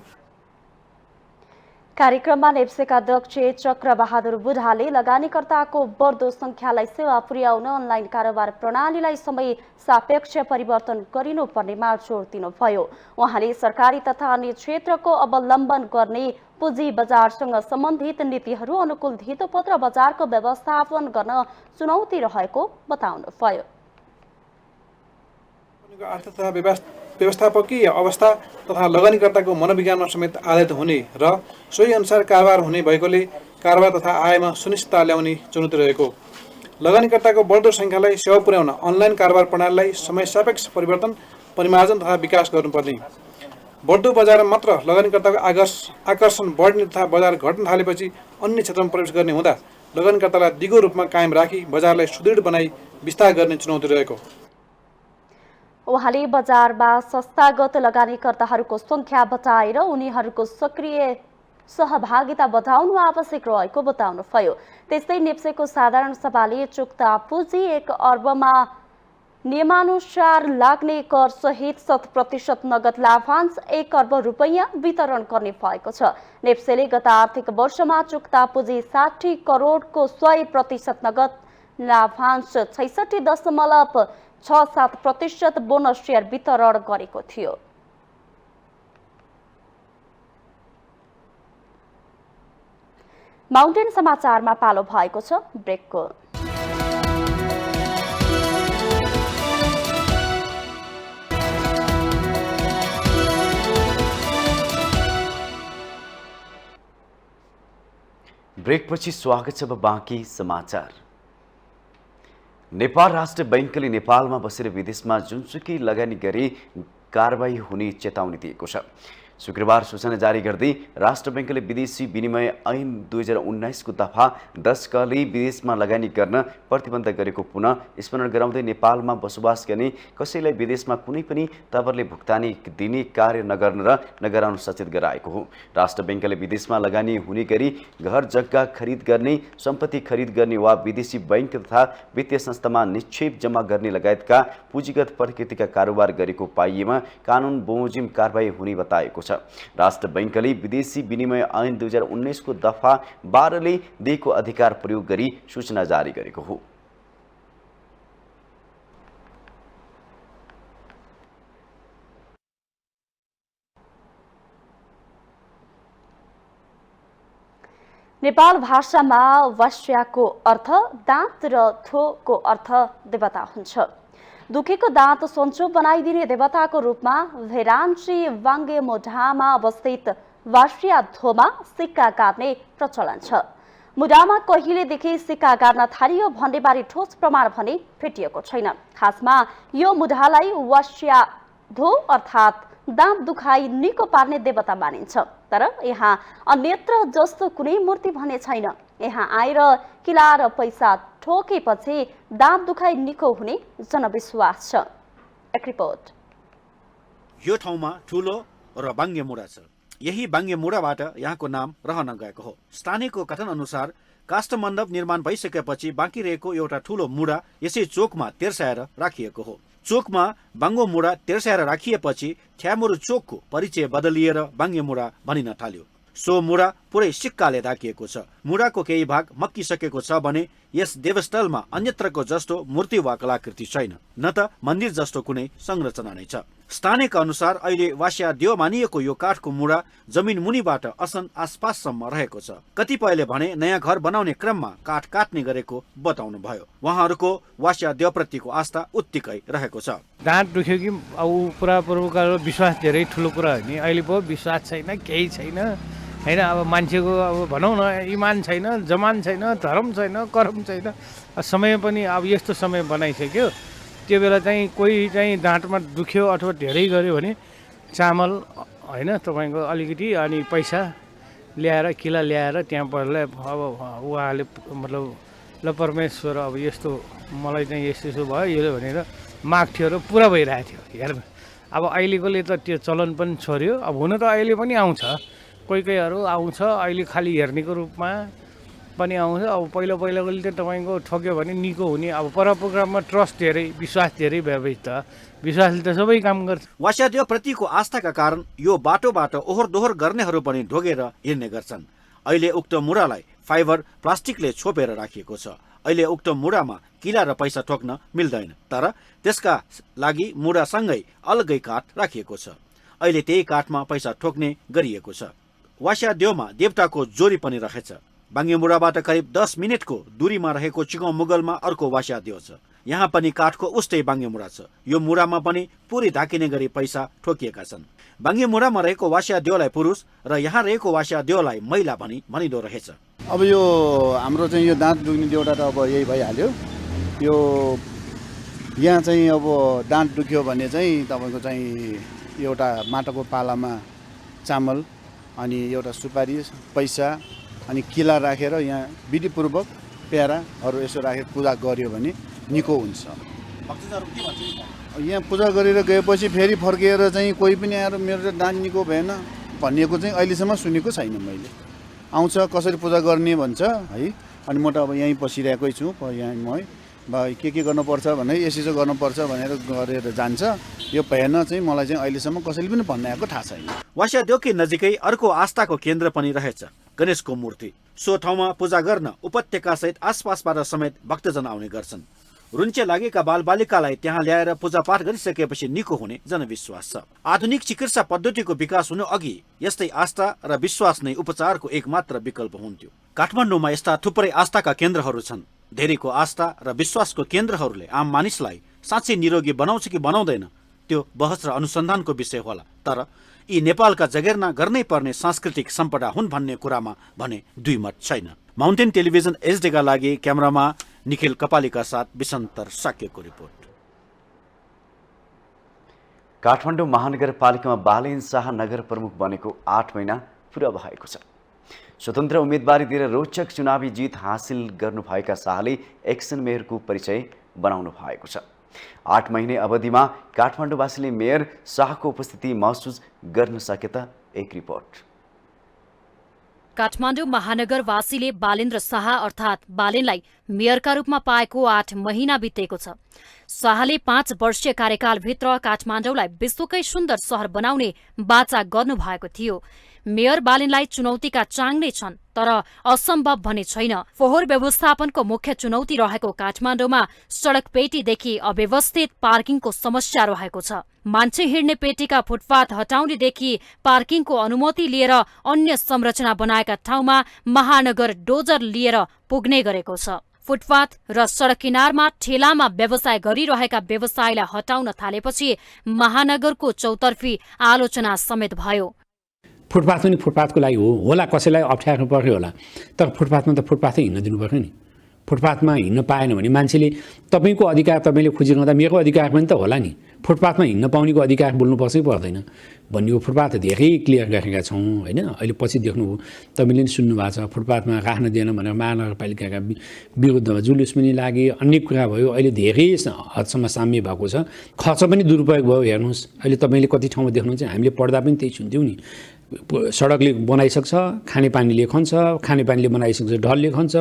कार्यक्रममा नेप्सेका अध्यक्ष चक्रबहादुर बुढाले लगानीकर्ताको बढ्दो संख्यालाई सेवा पुर्याउन अनलाइन कारोबार प्रणालीलाई समय सापेक्ष परिवर्तन गरिनुपर्नेमा जोड दिनुभयो। उहाँले सरकारी तथा अन्य क्षेत्रको अवलम्बन गर्ने पुँजी बजारसँग सम्बन्धित नीतिहरू अनुकूल धितोपत्र बजारको व्यवस्थापन गर्न चुनौती रहेको बताउनुभयो। व्यवस्थापकीय अवस्था तथा लगानीकर्ताको मनोविज्ञानमा समेत आधारित हुने र सोही अनुसार कारोबार हुने भएकोले कारोबार तथा आयमा सुनिश्चितता ल्याउने चुनौती रहेको। लगानीकर्ताको बढ्दो सङ्ख्यालाई सेवा पुर्याउन अनलाइन कारोबार प्रणालीलाई समय सापेक्ष परिवर्तन, परिमार्जन तथा विकास गर्नुपर्ने। बढ्दो बजारमा मात्र लगानीकर्ताको आकर्षण बढ्ने तथा बजार घट्न थालेपछि अन्य क्षेत्रमा प्रवेश गर्ने हुँदा लगानीकर्तालाई दिगो रूपमा कायम राखी बजारलाई सुदृढ बनाई विस्तार गर्ने चुनौती रहेको। उहाँले बजारमा संस्थागत लगानीकर्ताहरूको सङ्ख्या बचाएर उनीहरूको सक्रिय सहभागिता बढाउनु आवश्यक रहेको बताउनुभयो। त्यस्तै नेप्सेको साधारण सभाले चुक्ता पुँजी 1 अर्बमा नियमानुसार लाग्ने कर सहित 100% नगद लाभांश 1 अर्ब रुपैयाँ वितरण गर्ने भएको छ। नेप्सेले गत आर्थिक वर्षमा चुक्ता पुँजी 60 करोडको 100% नगद लाभांश 66.67% बोनस सेयर वितरण गरेको थियो। माउन्टेन समाचारमा पालो भएको छ ब्रेकको। ब्रेकपछि स्वागत छ। बाँकी समाचार। नेपाल राष्ट्र बैंकले नेपालमा बसेर विदेशमा जुनसुकै लगानी गरी कारबाही हुने चेतावनी दिएको छ। शुक्रबार सूचना जारी गर्दै राष्ट्र बैंकले विदेशी विनिमय ऐन 2019 को दफा 10 कले विदेशमा लगानी गर्न प्रतिबन्ध गरेको पुनः स्मरण गराउँदै नेपालमा बसोबास गर्ने कसैलाई विदेशमा कुनै पनि तवरले भुक्तानी दिने कार्य नगर्न र नगराउन सचेत गराएको हो। राष्ट्र बैंकले विदेशमा लगानी हुने गरी घर जग्गा खरिद गर्ने, सम्पत्ति खरिद गर्ने वा विदेशी बैंक तथा वित्तीय संस्थामा निक्षेप जम्मा गर्ने लगायतका पुँजीगत प्रकृतिका कारोबार गरेको पाइएमा कानुन बमोजिम कारबाही हुने बताएको छ। राष्ट्र बैंकले विदेशी विनिमय ऐन 2019 को दफा 12 ले दिएको अधिकार प्रयोग गरी सूचना जारी गरेको हो। नेपाल भाषामा वस्याको अर्थ दाँत र थोको अर्थ देवता हुन्छ। दुखेको दाँत सन्चो बनाइदिने देवताको रूपमा भेरान्ची वाङ्गे मुढामा अवस्थित वास्या धोमा सिक्का गाड्ने प्रचलन छ। मुढामा कहिलेदेखि सिक्का गाड्न थालियो भन्नेबारे ठोस प्रमाण भने भेटिएको छैन। खासमा यो मुढालाई वास्या धो अर्थात् दाँत दुखाइ निको पार्ने देवता मानिन्छ। तर यहाँ अन्यत्र जस्तो कुनै मूर्ति भने छैन। यहाँ आएर किला र पैसा ठोकेपछि दाँत दुखाइ निको हुने जनविश्वास छ। एक रिपोर्ट। यो ठाउँमा ठुलो र बाङ्गे मुढा छ। यही बाङ्गे मुढाबाट यहाँको नाम रहन गएको हो। स्थानीयको कथन अनुसार काष्ठ मण्डप निर्माण भइसकेपछि बाँकी रहेको एउटा ठुलो मुढा यसै चोकमा तेर्साएर राखिएको हो। चोकमा बाङ्गो मुढा तेर्साएर राखिएपछि ठ्यामुरो चोकको परिचय बदलिएर बाङ्गे मुढा भनिन थाल्यो। सो मुढा पुरै सिक्काले ढाकिएको छ। मुढाको केही भाग मक्किसकेको छ भने यस देवस्थलमा अन्यत्रको जस्तो मूर्ति वा कलाकृति छैन, न त मन्दिर जस्तो कुनै संरचना नै छ। स्थानीयका अनुसार अहिले वास्या देव मानिएको यो काठको मुढा जमिन मुनिबाट असन आसपाससम्म रहेको छ। कतिपयले भने नयाँ घर बनाउने क्रममा काठ काट्ने गरेको बताउनु भयो। उहाँहरूको वास्या देवप्रतिको आस्था उत्तिकै रहेको छ। दाँत दुख्यो कि अब पुरापूर्वकालको विश्वास धेरै ठुलो कुरा हो नि। अहिले पो विश्वास छैन, केही छैन होइन। अब मान्छेको अब भनौँ न इमान छैन, जमान छैन, धर्म छैन, कर्म छैन। समय पनि अब यस्तो समय बनाइसक्यो। त्यो बेला चाहिँ कोही चाहिँ दाँतमा दुख्यो अथवा धेरै गर्यो भने चामल होइन तपाईँको अलिकति अनि पैसा ल्याएर किला ल्याएर त्यहाँ पहिला अब उहाँले मतलब ल परमेश्वर अब यस्तो मलाई चाहिँ यस्तो भयो यो भनेर माग्थ्यो र पुरा भइरहेको थियो। हेर्नु अब अहिलेकोले त त्यो चलन पनि छोड्यो। अब हुन त अहिले पनि आउँछ, कोही कोहीहरू आउँछ अहिले खालि हेर्नेको रूपमा पनि आउँछ। अब पहिलाकोले त तपाईँको ठोक्यो भने निको हुने। अब परम्परामा ट्रस्ट धेरै, विश्वास धेरै भएपछि त विश्वासले त सबै काम गर्छ। वास्यादेव प्रतिको आस्थाका कारण यो बाटोबाट ओहोर दोहोर गर्नेहरू पनि ढोगेर हिँड्ने गर्छन्। अहिले उक्त मुढालाई फाइबर प्लास्टिकले छोपेर राखिएको छ। अहिले उक्त मुढामा किला र पैसा ठोक्न मिल्दैन, तर त्यसका लागि मुढासँगै अलगै काठ राखिएको छ। अहिले त्यही काठमा पैसा ठोक्ने गरिएको छ। वास्यादेवमा देवताको जोरी पनि रहेछ। बाङ्गे मुढाबाट करिब 10 मिनटको दूरीमा रहेको चिगाउँ मुगलमा अर्को वास्यादेव छ। यहाँ पनि काठको उस्तै बाङ्गे मुढा छ। यो मुढामा पनि पुरै ढाकिने गरी पैसा ठोकिएका छन्। बाङ्गे मुढामा रहेको वास्यादेवलाई पुरुष र यहाँ रहेको वास्यादेवलाई महिला भनी भनिदो रहेछ। अब यो हाम्रो चाहिँ यो दाँत दुख्ने एउटा त अब यही भइहाल्यो। यो यहाँ चाहिँ अब दाँत दुख्यो भने चाहिँ तपाईँको चाहिँ एउटा माटोको पालामा चामल अनि एउटा सुपारी पैसा अनि किला राखेर यहाँ विधिपूर्वक प्याराहरू यसो राखेर पूजा गर्यो भने निको हुन्छ। यहाँ पूजा गरेर गएपछि फेरि फर्किएर चाहिँ कोही पनि आएर मेरो दाँत निको भएन भनिएको चाहिँ अहिलेसम्म सुनेको छैन मैले। आउँछ कसरी पूजा गर्ने भन्छ है, अनि म त अब यहीँ बसिरहेकै छु, यहाँ म के गर्नुपर्छ भने यसो गर्नुपर्छ भनेर गरेर जान्छ। यो भएन चाहिँ मलाई चाहिँ अहिलेसम्म कसैले पनि भन्ने आएको थाहा छैन। वास्याद्योकी नजिकै अर्को आस्थाको केन्द्र पनि रहेछ गणेशको मूर्ति। सो ठाउँमा पूजा गर्न उपत्यकासहित आसपासबाट समेत भक्तजन आउने गर्छन्। रुन्चे लागेका बालबालिकालाई त्यहाँ ल्याएर पूजापाठ गरिसकेपछि निको हुने जनविश्वास छ। आधुनिक चिकित्सा पद्धतिको विकास हुनु अघि यस्तै आस्था र विश्वास नै उपचारको एकमात्र विकल्प हुन्थ्यो। काठमाडौँमा यस्ता थुप्रै आस्थाका केन्द्रहरू छन्। धेरैको आस्था र विश्वासको केन्द्रहरूले आम मानिसलाई साँच्चै निरोगी बनाउँछ कि बनाउँदैन त्यो बहस र अनुसन्धानको विषय होला। तर यी नेपालका जगेर्ना गर्नै पर्ने सांस्कृतिक सम्पदा हुन् भन्ने कुरामा भने दुई मत छैन। माउन्टेन टेलिभिजन एचडीका लागि क्यामेरामा निखिल कपालीका साथ विसन्तर साक्यको रिपोर्ट। काठमाडौँ महानगरपालिकामा बालेन शाह नगर प्रमुख बनेको 8 महिना पुरा भएको छ। स्वतन्त्र उम्मेदवारी दिएर रोचक चुनावी जित हासिल गर्नुभएका शाहले एक्सन मेयरको परिचय बनाउनु भएको छ। 8 महिने अवधिमा काठमाडौँवासीले मेयर शाहको उपस्थिति महसुस गर्न सके त? एक रिपोर्ट। काठमाडौँ महानगरवासीले बालेन्द्र शाह अर्थात् बालेनलाई मेयरका रूपमा पाएको 8 महिना बितेको छ। शाहले 5 वर्षीय कार्यकालभित्र काठमाडौँलाई विश्वकै सुन्दर सहर बनाउने वाचा गर्नुभएको थियो। मेयर बालेनलाई चुनौतीका चाङ नै छन्, तर असम्भव भने छैन। फोहोर व्यवस्थापनको मुख्य चुनौती रहेको काठमाडौँमा सडक पेटीदेखि अव्यवस्थित पार्किङको समस्या रहेको छ। मान्छे हिँड्ने पेटीका फुटपाथ हटाउनेदेखि पार्किङको अनुमति लिएर अन्य संरचना बनाएका ठाउँमा महानगर डोजर लिएर पुग्ने गरेको छ। फुटपाथ र सडक किनारमा ठेलामा व्यवसाय गरिरहेका व्यवसायलाई हटाउन थालेपछि महानगरको चौतर्फी आलोचना समेत भयो। फुटपाथ पनि फुटपाथको लागि होला, कसैलाई अप्ठ्यारो पर्यो होला, तर फुटपाथमा त फुटपाथै हिँड्न दिनु पर्यो नि। फुटपाथमा हिँड्न पाएन भने मान्छेले तपाईँको अधिकार तपाईँले खोजिरहँदा मेरो अधिकार पनि त होला नि। फुटपाथमा हिँड्न पाउनेको अधिकार बोल्नुपर्छै पर्दैन भन्ने हो। फुटपाथ धेरै क्लियर गरेका छौँ होइन। अहिले पछि देख्नुभयो, तपाईँले नि सुन्नुभएको छ, फुटपाथमा राख्न दिएन भनेर महानगरपालिकाका विरुद्धमा जुलुस पनि लागे, अन्य कुरा भयो। अहिले धेरै हदसम्म साम्य भएको छ। खर्च पनि दुरुपयोग भयो। हेर्नुहोस् अहिले तपाईँले कति ठाउँमा देख्नुहुन्छ, हामीले पढ्दा पनि त्यही सुन्थ्यौँ नि। सडकले बनाइसक्छ, खानेपानीले खन्छ, खानेपानीले बनाइसक्छ, ढलले खन्छ,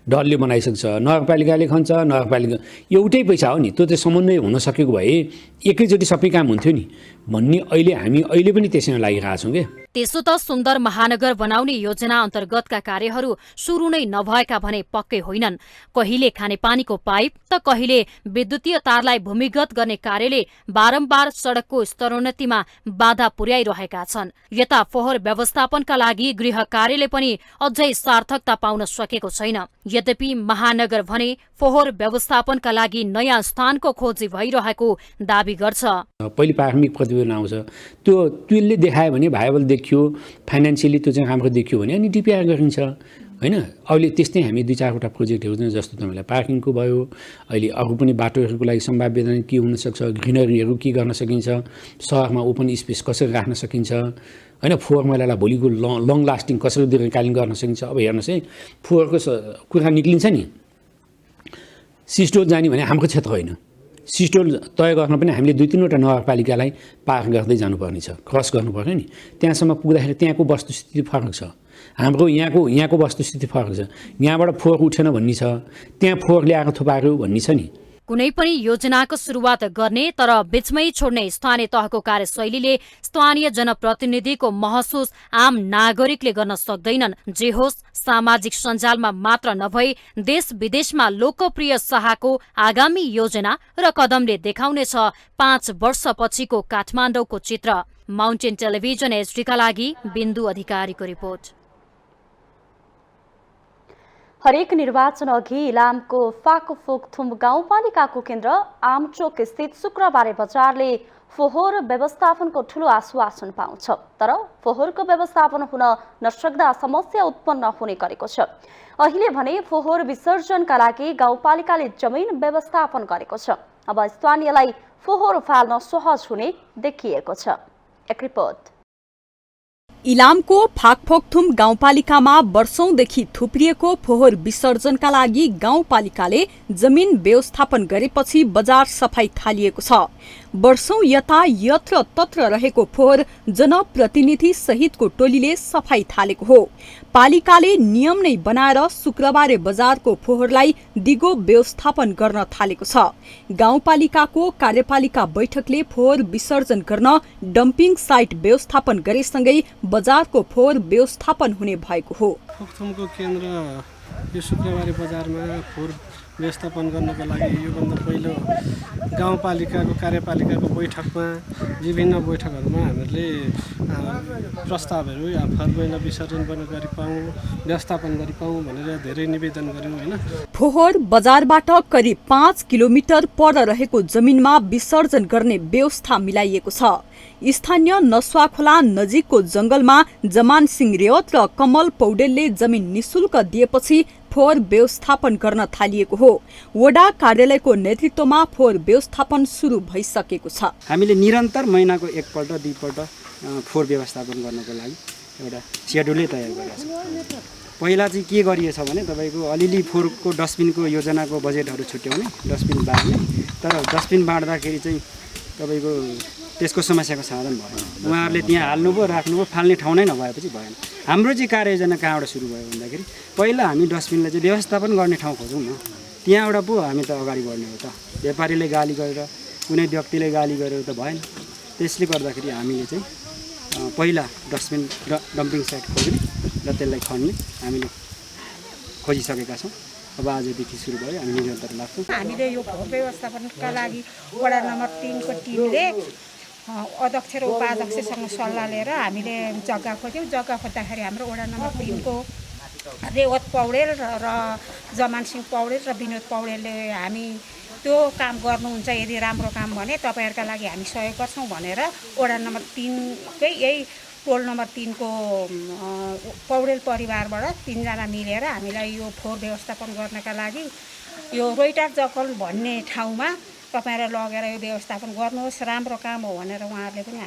ढलले बनाइसक्छ, नगरपालिकाले खन्छ, नगरपालिका एउटै पैसा हो नि। त्यो चाहिँ समन्वय हुन सकेको भए एकैचोटि सबै काम हुन्थ्यो नि भन्ने हामी अहिले पनि त्यसैमा लागिरहेका छौँ क्या। त्यसो त सुन्दर महानगर बनाउने योजना अन्तर्गतका कार्यहरू सुरु नै नभएका भने पक्कै होइनन्। कहिले खानेपानीको पाइप त कहिले विद्युतीय तारलाई भूमिगत गर्ने कार्यले बारम्बार सडकको स्तरोन्नतिमा बाधा पुर्याइरहेका छन्। यता फोहोर व्यवस्थापनका लागि गृह कार्यले पनि अझै सार्थकता पाउन सकेको छैन। यद्यपि महानगर भने फोहोर व्यवस्थापनका लागि नयाँ स्थानको खोजी भइरहेको दावी गर्छ। पहिले प्राथमिक प्रतिवेदन आउँछ, त्यसले देखायो भने भाइबल देखियो, फाइनेन्सियली त्यो चाहिँ राम्रो देखियो भने अनि डिपिआर गरिन्छ होइन। अहिले त्यस्तै हामी 2-4वटा प्रोजेक्टहरू चाहिँ जस्तो तपाईँलाई पार्किङको भयो, अहिले अरू पनि बाटोहरूको लागि सम्भाव्यता के हुनसक्छ, ग्रिनरीहरू के गर्न सकिन्छ, सहरमा ओपन स्पेस कसरी राख्न सकिन्छ होइन, फोहोर मैलालाई भोलिको लङ लास्टिङ कसरी दीर्घकालीन गर्न सकिन्छ। अब हेर्नुहोस् है, फोहोरको कुरा निक्लिन्छ नि, सिस्टोल जाने भने हाम्रो क्षेत्र होइन। सिस्टोल तय गर्न पनि हामीले 2-3वटा नगरपालिकालाई पार गर्दै जानुपर्ने छ, क्रस गर्नुपर्यो नि। त्यहाँसम्म पुग्दाखेरि त्यहाँको वस्तुस्थिति फरक छ, हाम्रो यहाँको वस्तुस्थिति फरक छ। यहाँबाट फोहोर उठेन भन्ने छ, त्यहाँ फोहोर ल्याएर थुपार्यो भन्ने छ नि। कुनै पनि योजनाको सुरुवात गर्ने तर बीचमै छोड्ने स्थानीय तहको कार्यशैलीले स्थानीय जनप्रतिनिधिको महसुस आम नागरिकले गर्न सक्दैनन्। जे होस्, सामाजिक सञ्जालमा मात्र नभई देश विदेशमा लोकप्रिय शाहको आगामी योजना र कदमले देखाउनेछ 5 वर्षपछिको काठमाडौँको चित्र। माउन्टेन टेलिभिजन एचडीका लागि बिन्दु अधिकारीको रिपोर्ट। हरेक निर्वाचन अघि इलामको फाकफोकथुम गाउँपालिकाको केन्द्र आमचोक स्थित शुक्रबारे बजारले फोहोर व्यवस्थापनको ठूलो आश्वासन पाउँछ, तर फोहोरको व्यवस्थापन हुन नसक्दा समस्या उत्पन्न हुने गरेको छ। अहिले भने फोहोर विसर्जनका लागि गाउँपालिकाले जमिन व्यवस्थापन गरेको छ। अब स्थानीयलाई फोहोर फाल्न सहज हुने देखिएको छ। एक रिपोर्ट। इलामको फाकफोकथुम गाउँपालिकामा वर्षौंदेखि थुप्रिएको फोहोर विसर्जनका लागि गाउँपालिकाले जमिन व्यवस्थापन गरेपछि बजार सफाई थालिएको छ। वर्षौं यता यत्र तत्र रहेको फोहोर जनप्रतिनिधि सहितको टोलीले सफाई थालेको हो। पालिकाले नियम नै बनाएर शुक्रबारे बजारको फोहोरलाई दिगो व्यवस्थापन गर्न थालेको छ। गाउँपालिकाको कार्यपालिका बैठकले फोहोर विसर्जन गर्न डम्पिङ साइट व्यवस्थापन गरेसँगै बजारको फोहोर व्यवस्थापन हुने भएको हो। फोकथुमको केन्द्र यो शुक्रबारे बजारमा फोहोर व्यवस्थापन गर्नको लागि योभन्दा पहिलो गाउँपालिकाको कार्यपालिकाको बैठकमा विभिन्न बैठकहरूमा हामीले प्रस्तावहरू या फोहोर मैला विसर्जन पनि गरिपाउँ, व्यवस्थापन गरिपाउँ भनेर धेरै निवेदन गर्यौँ हैन। फोहोर बजारबाट करिब 5 किलोमिटर पर रहेको जमिनमा विसर्जन गर्ने व्यवस्था मिलाइएको छ। स्थानीय नसुवाखोला नजिकको जंगलमा जमान सिंह रेवत र कमल पौडेलले जमिन निशुल्क दिएपछि फोहोर व्यवस्थापन गर्न थालिएको हो। वडा कार्यालयको नेतृत्वमा फोहोर व्यवस्थापन सुरु भइसकेको छ। हामीले निरन्तर महिनाको एकपल्ट दुईपल्ट फोहोर व्यवस्थापन गर्नको लागि एउटा सेड्युलै तयार गरेका छौँ। पहिला चाहिँ के गरिएछ भने तपाईको अलिअलि फोहोरको डस्टबिनको योजनाको बजेटहरू छुट्याउने, डस्टबिन बाँड्ने, तर डस्टबिन बाँड्दाखेरि चाहिँ तपाईको त्यसको समस्याको समाधान भएन। उहाँहरूले त्यहाँ हाल्नुभयो, राख्नुभयो, फाल्ने ठाउँ नै नभएपछि भएन। हाम्रो चाहिँ कार्ययोजना कहाँबाट सुरु भयो भन्दाखेरि पहिला हामी डस्टबिनलाई चाहिँ व्यवस्थापन गर्ने ठाउँ खोजौँ न, त्यहाँबाट पो हामी त अगाडि बढ्ने हो त। व्यापारीले गाली गरेर कुनै व्यक्तिले गाली गरेर त भएन। त्यसले गर्दाखेरि हामीले चाहिँ पहिला डस्टबिन र डम्पिङ साइट खोज्ने र त्यसलाई खन्ने हामीले खोजिसकेका छौँ। अब आजदेखि सुरु भयो, हामी निरन्तर लाग्छौँ। हामीले यो फोहोर व्यवस्थापनका लागि वडा नम्बर 3 को टिमले अध्यक्ष र उपाध्यक्षसँग सल्लाह लिएर हामीले जग्गा खोज्यौँ। जग्गा खोज्दाखेरि हाम्रो वडा नम्बर 3 को रेवत पौडेल र जमान सिंह पौडेल र विनोद पौडेलले हामी त्यो काम गर्नुहुन्छ, यदि राम्रो काम भने तपाईँहरूका लागि हामी सहयोग गर्छौँ भनेर वडा नम्बर 3 कै यही टोल नम्बर 3 को पौडेल परिवारबाट 3 जना मिलेर हामीलाई यो फोहोर व्यवस्थापन गर्नका लागि यो रोइटार जकल भन्ने ठाउँमा तपाईहरुले लगेर यो व्यवस्थापन गर्नुहोस्, राम्रो काम हो भनेर उहाँहरूले पनि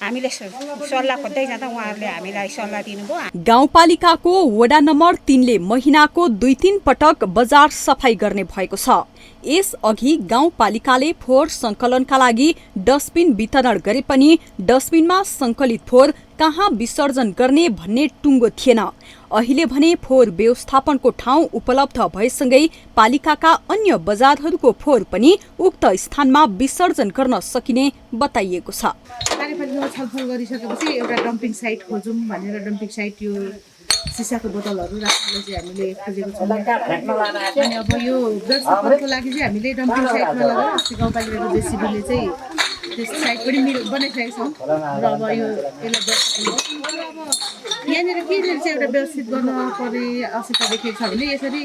हामीले सल्लाह खोज्दै जाँदा उहाँहरूले हामीलाई सल्लाह दिनुभयो। गाउँपालिकाको वडा नम्बर 3 ले महिनाको 2-3 पटक बजार सफाई गर्ने भएको छ। यस अघि गाउँपालिकाले फोहोर संकलनका लागि डस्टबिन वितरण गरे पनि डस्टबिनमा संकलित फोहोर कहाँ विसर्जन गर्ने भन्ने टुङ्गो थिएन। अहिले भने फोहोर व्यवस्थापनको ठाउँ उपलब्ध भएसँगै पालिकाका अन्य बजारहरूको फोहोर पनि उक्त स्थानमा विसर्जन गर्न सकिने बताइएको छ। कार्यपालिकामा छलफल गरिसकेपछि एउटा डम्पिङ साइट खोजौँ भनेर डम्पिङ साइट यो सिसाको बोतलहरू राख्नलाई चाहिँ हामीले खोजेको छौँ। अनि अब यो व्यवस्थापनको लागि चाहिँ हामीले डम्पिङ साइटमा लगाएर गाउँपालिकाको जेसिबीले चाहिँ त्यस साइट पनि बनाइसकेका छौँ र अब यो यहाँनिर के चाहिँ एउटा व्यवस्थित गर्न पर्ने आवश्यकता देखिएको छ भने यसरी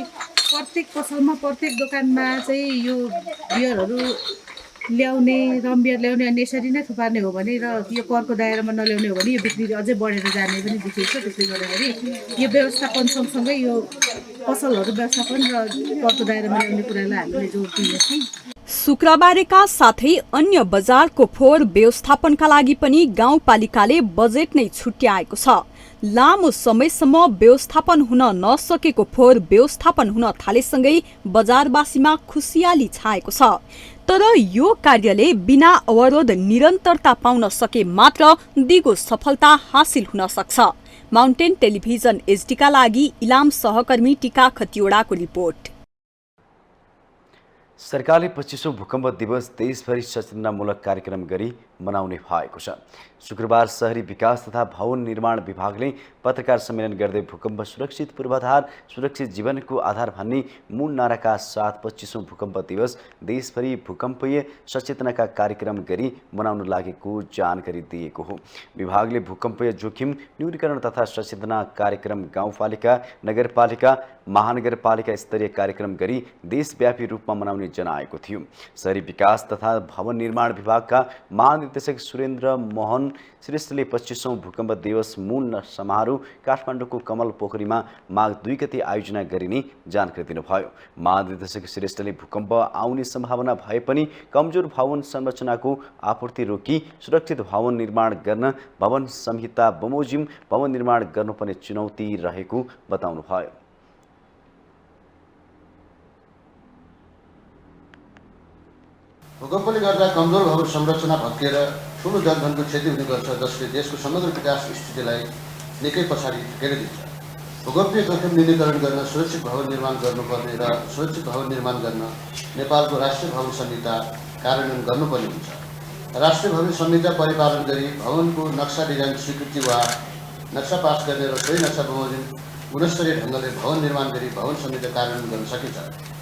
प्रत्येक पसलमा प्रत्येक दोकानमा चाहिँ यो बियरहरू ल्याउने रमबियर ल्याउने अनि यसरी नै थुपार्ने हो भने र यो करको दायरामा नल्याउने हो भने यो बिक्री अझै बढेर जाने पनि देखिएको छ। त्यसले गर्दाखेरि यो व्यवस्थापन सँगसँगै यो पसलहरू व्यवस्थापन र करको दायरामा ल्याउने कुरालाई हामीले जोड दिन्छौँ। शुक्रबारेका साथै अन्य बजारको फोहोर व्यवस्थापनका लागि पनि गाउँपालिकाले बजेट नै छुट्याएको छ। लामो समयसम्म व्यवस्थापन हुन नसकेको फोहोर व्यवस्थापन हुन थालेसँगै बजारवासीमा खुसियाली छाएको छ। तर यो कार्यले बिना अवरोध निरन्तरता पाउन सके मात्र दिगो सफलता हासिल हुन सक्छ। माउन्टेन टेलिभिजन एचडी का लागि इलाम सहकर्मी टीका खतिवड़ाको रिपोर्ट। सरकारले 25औं भूकम्प दिवस देशभरि सचेतनामूलक कार्यक्रम गरी मनाउने भएको छ। शुक्रबार शहरी विकास तथा भवन निर्माण विभागले पत्रकार सम्मेलन गर्दै भूकम्प सुरक्षित पूर्वाधार सुरक्षित जीवनको आधार भन्ने मूल नाराका साथ 25औं भूकम्प दिवस देशभरि भूकम्पीय सचेतनाका कार्यक्रम गरी मनाउन लागेको जानकारी दिएको हो। विभागले भूकम्पीय जोखिम न्यूनीकरण तथा सचेतना कार्यक्रम गाउँपालिका, नगरपालिका, महानगरपालिका स्तरीय कार्यक्रम गरी देशव्यापी रूपमा मनाउने जनाएको थियो। शहरी विकास तथा भवन निर्माण विभागका महानिर्देशक सुरेन्द्र मोहन श्रेष्ठले 25औं भूकम्प दिवस मूल समारोह काठमाडौँको कमल पोखरीमा माघ 2 गते आयोजना गरिने जानकारी दिनुभयो। महानिर्देशक श्रेष्ठले भूकम्प आउने सम्भावना भए पनि कमजोर भवन संरचनाको आपूर्ति रोकी सुरक्षित भवन निर्माण गर्न भवन संहिता बमोजिम भवन निर्माण गर्नुपर्ने चुनौती रहेको बताउनुभयो। भूकम्पले गर्दा कमजोर भवन संरचना भत्किएर ठुलो जनधनको क्षति हुने गर्छ, जसले देशको समग्र विकास स्थितिलाई निकै पछाडि धकेल दिन्छ। भूकम्पीय जोखिम न्यूनीकरण गर्न सुरक्षित भवन निर्माण गर्नुपर्ने र सुरक्षित भवन निर्माण गर्न नेपालको राष्ट्रिय भवन संहिता कार्यान्वयन गर्नुपर्ने हुन्छ। राष्ट्रिय भवन संहिता परिपालन गरी भवनको नक्सा डिजाइन स्वीकृति वा नक्सा पास गर्ने र सोही नक्सा बमोजिम गुणस्तरीय ढङ्गले भवन निर्माण गरी भवन संहिता कार्यान्वयन गर्न सकिन्छ।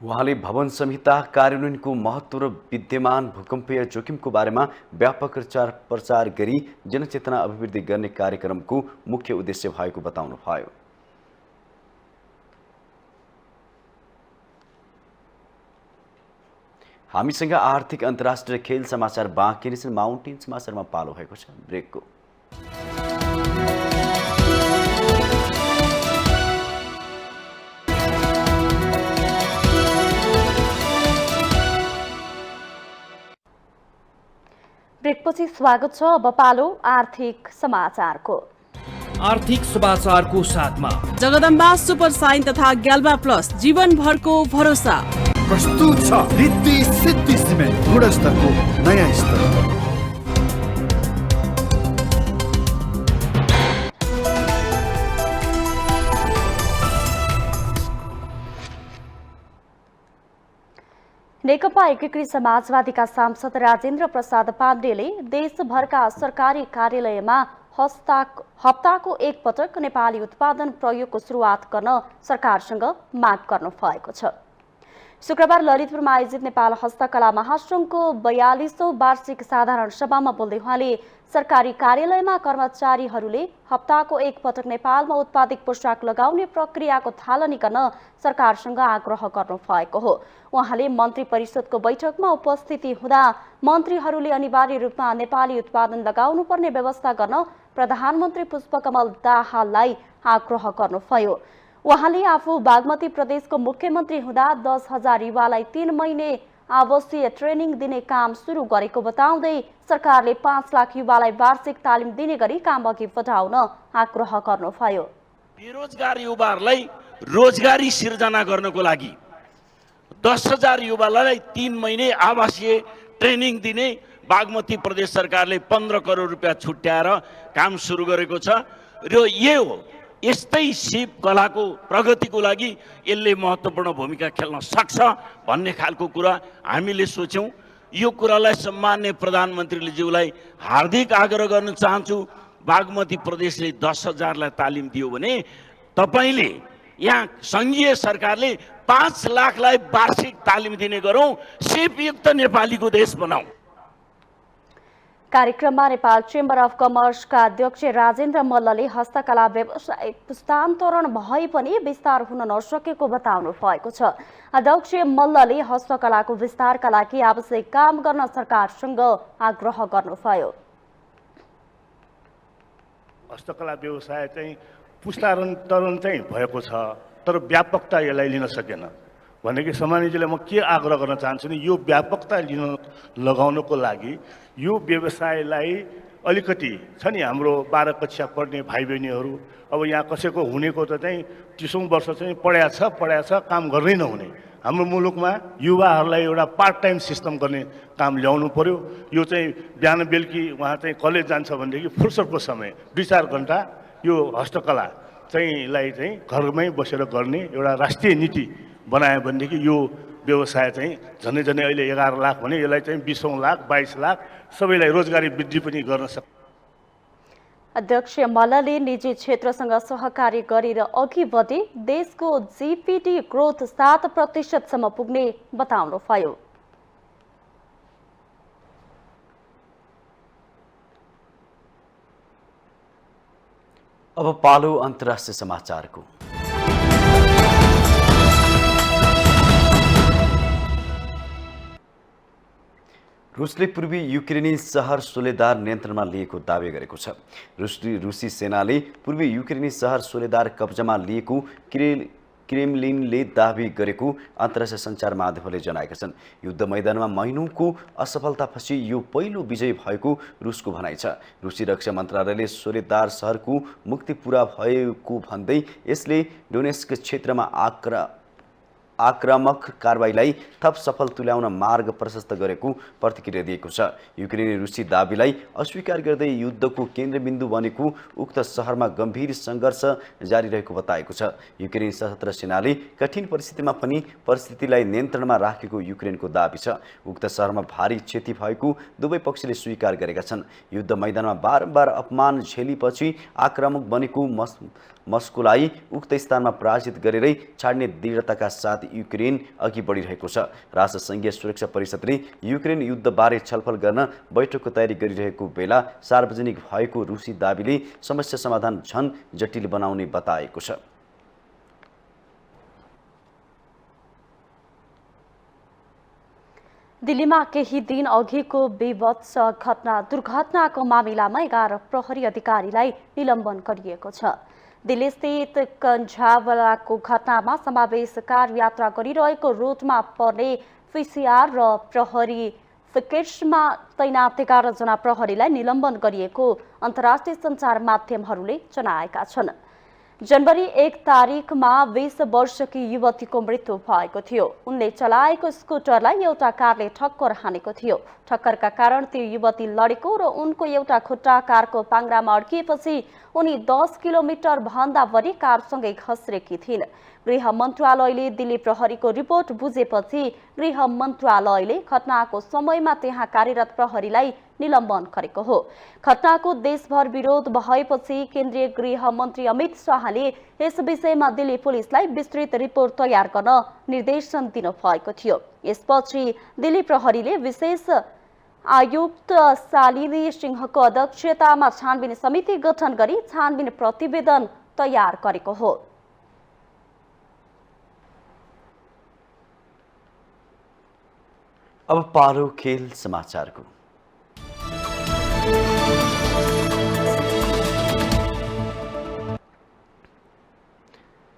उहाँले भवन संहिता कार्यान्वयनको महत्त्व र विद्यमान भूकम्पीय जोखिमको बारेमा व्यापक प्रचार गरी जनचेतना अभिवृद्धि गर्ने कार्यक्रमको मुख्य उद्देश्य भएको बताउनुभयो। हामीसँग आर्थिक अन्तर्राष्ट्रिय खेल समाचार बाँकी नै छन्। माउन्टेन समाचारमा पालो भएको छ ब्रेकको। ब्रेकपछि स्वागत छ। अब पालो आर्थिक समाचारको। आर्थिक समाचारको साथमा जगदम्बा सुपर साइन तथा ग्याल्बा प्लस जीवनभरको भरोसा प्रस्तुत छ। रिद्धि सिद्धि सिमेन्ट गुणस्तरको नयाँ स्तर। नेकपा एकीकृत समाजवादीका सांसद राजेन्द्र प्रसाद पाण्डेले देशभरका सरकारी कार्यालयमा हप्ताको एक पटक नेपाली उत्पादन प्रयोगको सुरुवात गर्न सरकारसँग माग गर्नु भएको छ। शुक्रबार ललितपुरमा आयोजित नेपाल हस्तकला महासंघको 42औं वार्षिक साधारण सभामा बोल्दै उहाँले सरकारी कार्यालयमा कर्मचारीहरूले हप्ताको एक पटक नेपालमा उत्पादित पोशाक लगाउने प्रक्रियाको थालनी गर्न सरकारसँग आग्रह गर्नु भएको हो। उहाँले मन्त्री परिषदको बैठकमा उपस्थिति हुँदा मन्त्रीहरूले अनिवार्य रूपमा नेपाली उत्पादन लगाउनुपर्ने व्यवस्था गर्न प्रधानमन्त्री पुष्पकमल दाहाललाई आग्रह गर्नुभयो। उहाँले आफू बागमती प्रदेशको मुख्यमन्त्री हुँदा 10,000 युवालाई 3 महिने आवासीय ट्रेनिङ दिने काम सुरु गरेको बताउँदै सरकारले 5 लाख युवालाई वार्षिक तालिम दिने गरी काम अघि बढाउन आग्रह गर्नुभयो। बेरोजगार युवाहरूलाई रोजगारी सिर्जना गर्नको लागि 10,000 युवालाई 3 महिने आवासीय ट्रेनिङ दिने बागमती प्रदेश सरकारले 15 करोड रुपियाँ छुट्याएर काम सुरु गरेको छ र यस्तै शिल्पकलाको प्रगतिको लागि यसले महत्त्वपूर्ण भूमिका खेल्न सक्छ भन्ने खालको कुरा हामीले सोच्यौं। यो कुरालाई सम्माननीय प्रधानमन्त्रीज्यूलाई हार्दिक आग्रह गर्न चाहन्छु। बागमती प्रदेशले 10,000 लाई तालिम दियो भने तपाईले यहाँ संघीय सरकारले 5 लाखलाई वार्षिक तालिम दिने गरौं, सिपयुक्त नेपालीको देश बनाऊ। कार्यक्रममा नेपाल चेम्बर अफ कमर्सका अध्यक्ष राजेन्द्र मल्लले हस्तकला व्यवसाय हस्तान्तरण भए पनि विस्तार हुन नसकेको बताउनु भएको छ। अध्यक्ष मल्लले हस्तकलाको विस्तारका लागि आवश्यक काम गर्न सरकारसँग आग्रह गर्नुभयो। हस्तकला व्यवसाय चाहिँ पुस्तान्तरण चाहिँ भएको छ, तर व्यापकता यसलाई लिन सकेन भनेको सम्मानितजीले म के आग्रह गर्न चाहन्छु नि, यो व्यापकता लिन लगाउनको लागि यो व्यवसायलाई अलिकति छ नि, हाम्रो 12 कक्षा पढ्ने भाइ बहिनीहरू अब यहाँ कसैको हुनेको त चाहिँ 30औं वर्ष चाहिँ पढाएको छ काम गर्नै नहुने, हाम्रो मुलुकमा युवाहरूलाई एउटा पार्ट टाइम सिस्टम गर्ने काम ल्याउनु पर्यो। यो चाहिँ बिहान बेलुकी उहाँ चाहिँ कलेज जान्छ भनेदेखि फुर्सदको समय 2-4 घण्टा यो हस्तकला चाहिँ घरमै बसेर गर्ने एउटा राष्ट्रिय नीति बनायो भनेदेखि यो व्यवसाय चाहिँ झन्डै झन्डै अहिले 11 लाख भने यसलाई चाहिँ 20 लाख 22 लाख सबैलाई रोजगारी वृद्धि पनि गर्न सक्छ। अध्यक्ष मल्लले निजी क्षेत्रसँग सहकार्य गरेर अघि बढे देशको जीडीपी ग्रोथ 7% सम्म पुग्ने बताउनुभयो। अब पालो अन्तर्राष्ट्रिय समाचारको। रुसले पूर्वी युक्रेनी सहर सोलेदार नियन्त्रणमा लिएको दावी गरेको छ। रुसी सेनाले पूर्वी युक्रेनी सहर सोलेदार कब्जामा लिएको क्रेमलिनले दावी गरेको अन्तर्राष्ट्रिय सञ्चार माध्यमले जनाएका छन्। युद्ध मैदानमा महिनौंको असफलतापछि यो पहिलो विजय भएको रुसको भनाइ छ। रुसी रक्षा मन्त्रालयले सोलेदार सहरको मुक्ति पूरा भएको भन्दै यसले डोनेस्क क्षेत्रमा आक्रामक कारबाहीलाई थप सफल तुल्याउन मार्ग प्रशस्त गरेको प्रतिक्रिया दिएको छ। युक्रेनी रुसी दावीलाई अस्वीकार गर्दै युद्धको केन्द्रबिन्दु बनेको उक्त सहरमा गम्भीर सङ्घर्ष जारी रहेको बताएको छ। युक्रेनी सशस्त्र सेनाले कठिन परिस्थितिमा पनि परिस्थितिलाई नियन्त्रणमा राखेको युक्रेनको दावी छ। उक्त सहरमा भारी क्षति भएको दुवै पक्षले स्वीकार गरेका छन्। युद्ध मैदानमा बारम्बार अपमान झेलेपछि आक्रामक बनेको मस्कोलाई उक्त स्थानमा पराजित गरेरै छाड्ने दृढताका साथ युक्रेन अघि बढिरहेको छ। राष्ट्रसङ्घीय सुरक्षा परिषदले युक्रेन युद्धबारे छलफल गर्न बैठकको तयारी गरिरहेको बेला सार्वजनिक भएको रुसी दावीले समस्या समाधान झन जटिल बनाउने बताएको छ। दिल्लीमा केही दिन अघिको बेभत्स दुर्घटनाको मामिलामा 11 प्रहरी अधिकारीलाई निलम्बन गरिएको छ। दिल्ली स्थित कन्झावलाको घटनामा समावेश कार यात्रा गरिरहेको रुटमा पर्ने पीसीआर र प्रहरी फिकेट्समा तैनात 11 जना प्रहरीलाई निलम्बन गरिएको अन्तर्राष्ट्रिय सञ्चार माध्यमहरूले जनाएका छन्। जनवरी 1 तारिखमा 20 वर्षकी युवतीको मृत्यु भएको थियो। उनले चलाएको स्कुटरलाई एउटा कारले ठक्कर हानेको थियो। ठक्करका कारण त्यो युवती लडेको र उनको एउटा खुट्टा कारको पाङ्ग्रामा अड्किएपछि उनी 10 किलोमिटर भन्दा बढी कारसँगै खस्रेकी थिइन्। गृह मन्त्रालयले दिल्ली प्रहरीको रिपोर्ट बुझेपछि गृह मन्त्रालयले घटनाको समयमा त्यहाँ कार्यरत प्रहरीलाई निलम्बन गरेको हो। घटनाको देशभर विरोध भएपछि केन्द्रीय गृह मन्त्री अमित शाहले यस विषयमा दिल्ली पुलिसलाई विस्तृत रिपोर्ट तयार गर्न निर्देशन दिनुभएको थियो। यसपछि दिल्ली प्रहरीले विशेष आयुक्त शालिनी सिंहको अध्यक्षतामा छानबिन समिति गठन गरी छानबिन प्रतिवेदन तयार गरेको हो। अब पालो खेल समाचारको।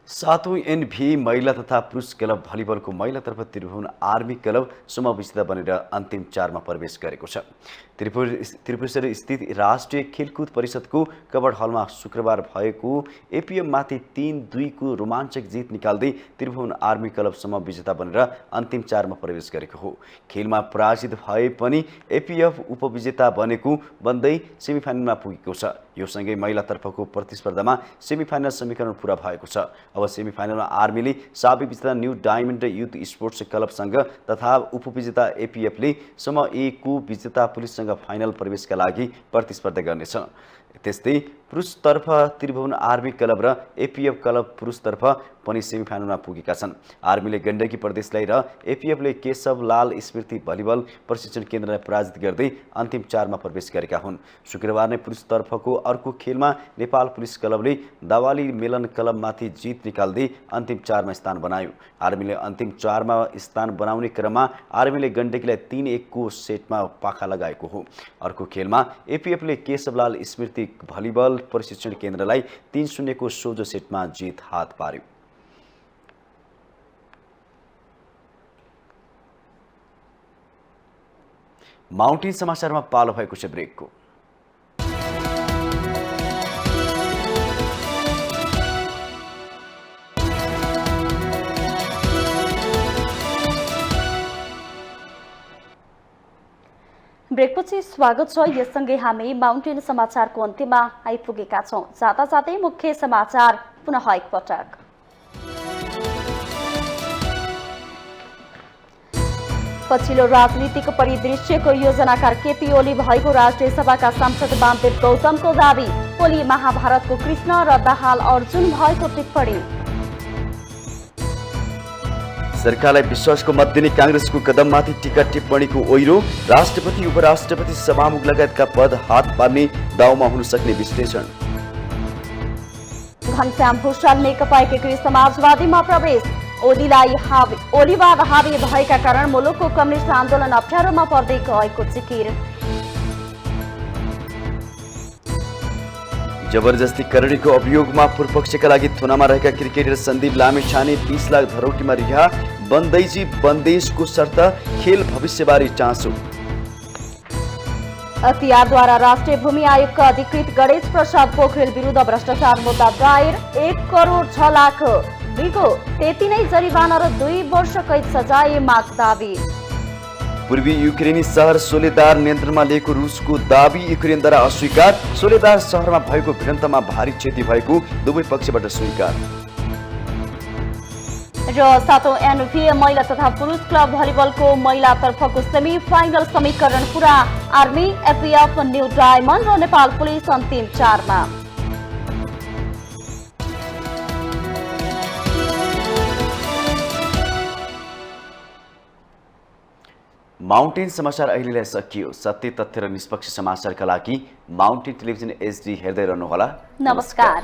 सातौं एनबीए महिला तथा पुरुष क्लब भलिबलको महिलातर्फ त्रिभुवन आर्मी क्लब समविजेता बनेर अन्तिम 4 मा प्रवेश गरेको छ। त्रिपुरेश्वर स्थित राष्ट्रिय खेलकुद परिषदको कबड हलमा शुक्रबार भएको एपीएफमाथि 3-2 को रोमाञ्चक जित निकाल्दै त्रिभुवन आर्मी क्लब समविजेता बनेर अन्तिम 4 मा प्रवेश गरेको हो। खेलमा पराजित भए पनि एपीएफ उपविजेता बनेको बन्दै सेमिफाइनलमा पुगेको छ। यो सँगै महिलातर्फको प्रतिस्पर्धामा सेमिफाइनल समीकरण पूरा भएको छ। अब सेमिफाइनलमा आर्मीले साबिक विजेता न्यू डायमन्ड युथ स्पोर्ट्स क्लबसँग तथा उपविजेता एपीएफले सम ए को विजेता पुलिससँग फाइनल प्रवेशका लागि प्रतिस्पर्धा गर्नेछ। त्यस्तै पुरुषतर्फ त्रिभुवन आर्मी क्लब र एपीएफ क्लब पुरुषतर्फ पनि सेमिफाइनलमा पुगेका छन्। आर्मीले गण्डकी प्रदेशलाई र एपीएफले केशवलाल स्मृति भलिबल प्रशिक्षण केन्द्रलाई पराजित गर्दै अन्तिम 4 मा प्रवेश गरेका हुन्। शुक्रबार नै पुरुषतर्फको अर्को खेलमा नेपाल पुलिस क्लबले दावाली मेलन क्लबमाथि जित निकाल्दै अन्तिम 4 मा स्थान बनायो। आर्मीले अन्तिम 4 मा स्थान बनाउने क्रममा आर्मीले गण्डकीलाई 3-1 को सेटमा पाखा लगाएको हो। अर्को खेलमा एपीएफले केशवलाल स्मृति भलिबल प्रशिक्षण केन्द्रलाई 3-0 को सोझो सेटमा जित हात पार्यो। माउन्टेन समाचारमा पालो भएको छ ब्रेकको। ब्रेकपछि स्वागत छ। यससँगै हामी माउन्टेन समाचारको अन्त्यमा आइपुगेका छौं। साथै मुख्य समाचार पुनः एकपटक। पछिल्लो राजनीतिक परिदृश्यको योजनाकार केपी ओली भएको राष्ट्रिय सभाका सांसद वामदेव गौतमको दावी। ओली महाभारतको कृष्ण र दाहाल अर्जुन भएको टिप्पणी। सरकारलाई विश्वासको मत दिने कांग्रेसको कदममाथि टीका टिप्पणीको ओइरो। राष्ट्रपति उपराष्ट्रपति सभामुख लगायतका पद हात पार्ने दाउमा हुन सक्ने विश्लेषण। घनश्याम भूषाल नेकपा एकीकृत समाजवादीमा प्रवेश। ओलीवाद हावी भएका कारण मुलुकको कम्युनिस्ट आन्दोलन अप्ठ्यारोमा पर्दै गएको जिकिर। जबरजस्ती करणीको अभियोगमा पूर्वपक्षका लागि थुनामा रहेका क्रिकेटर सन्दीप लामिछाने 20 लाख धरौटीमा रिहा। बन्दैजी बन्देशको शर्त, खेल भविष्यबारे चासो। अतियारद्वारा राष्ट्रिय भूमि आयोगका अधिकृत गणेश प्रसाद पोखरेल विरुद्ध भ्रष्टाचार मुद्दा दायर। 1 करोड 6 लाख बिगो, त्यति नै जरिवाना र 2 वर्ष कैद सजाय माग दावी। पूर्वी युक्रेनी सहर सोलेदार नियन्त्रणमा लिएको रुसको दावी युक्रेनद्वारा अस्वीकार। सोलेदार सहरमा भएको भिडन्तमा भारी क्षति भएको दुवै पक्षबाट स्वीकार। र 7औं एनबिए महिला तथा पुरुष क्लब भलिबलको महिलातर्फको सेमी फाइनल समीकरण पूरा। आर्मी, एफएफ, न्यू डायमन्ड र नेपाल पुलिस अन्तिम 4मा। माउन्टेन समाचार अहिलेलाई सकियो। सत्य, तथ्य र निष्पक्ष समाचारका लागि माउन्टेन टेलिभिजन HD हेर्दै रहनुहोला। नमस्कार।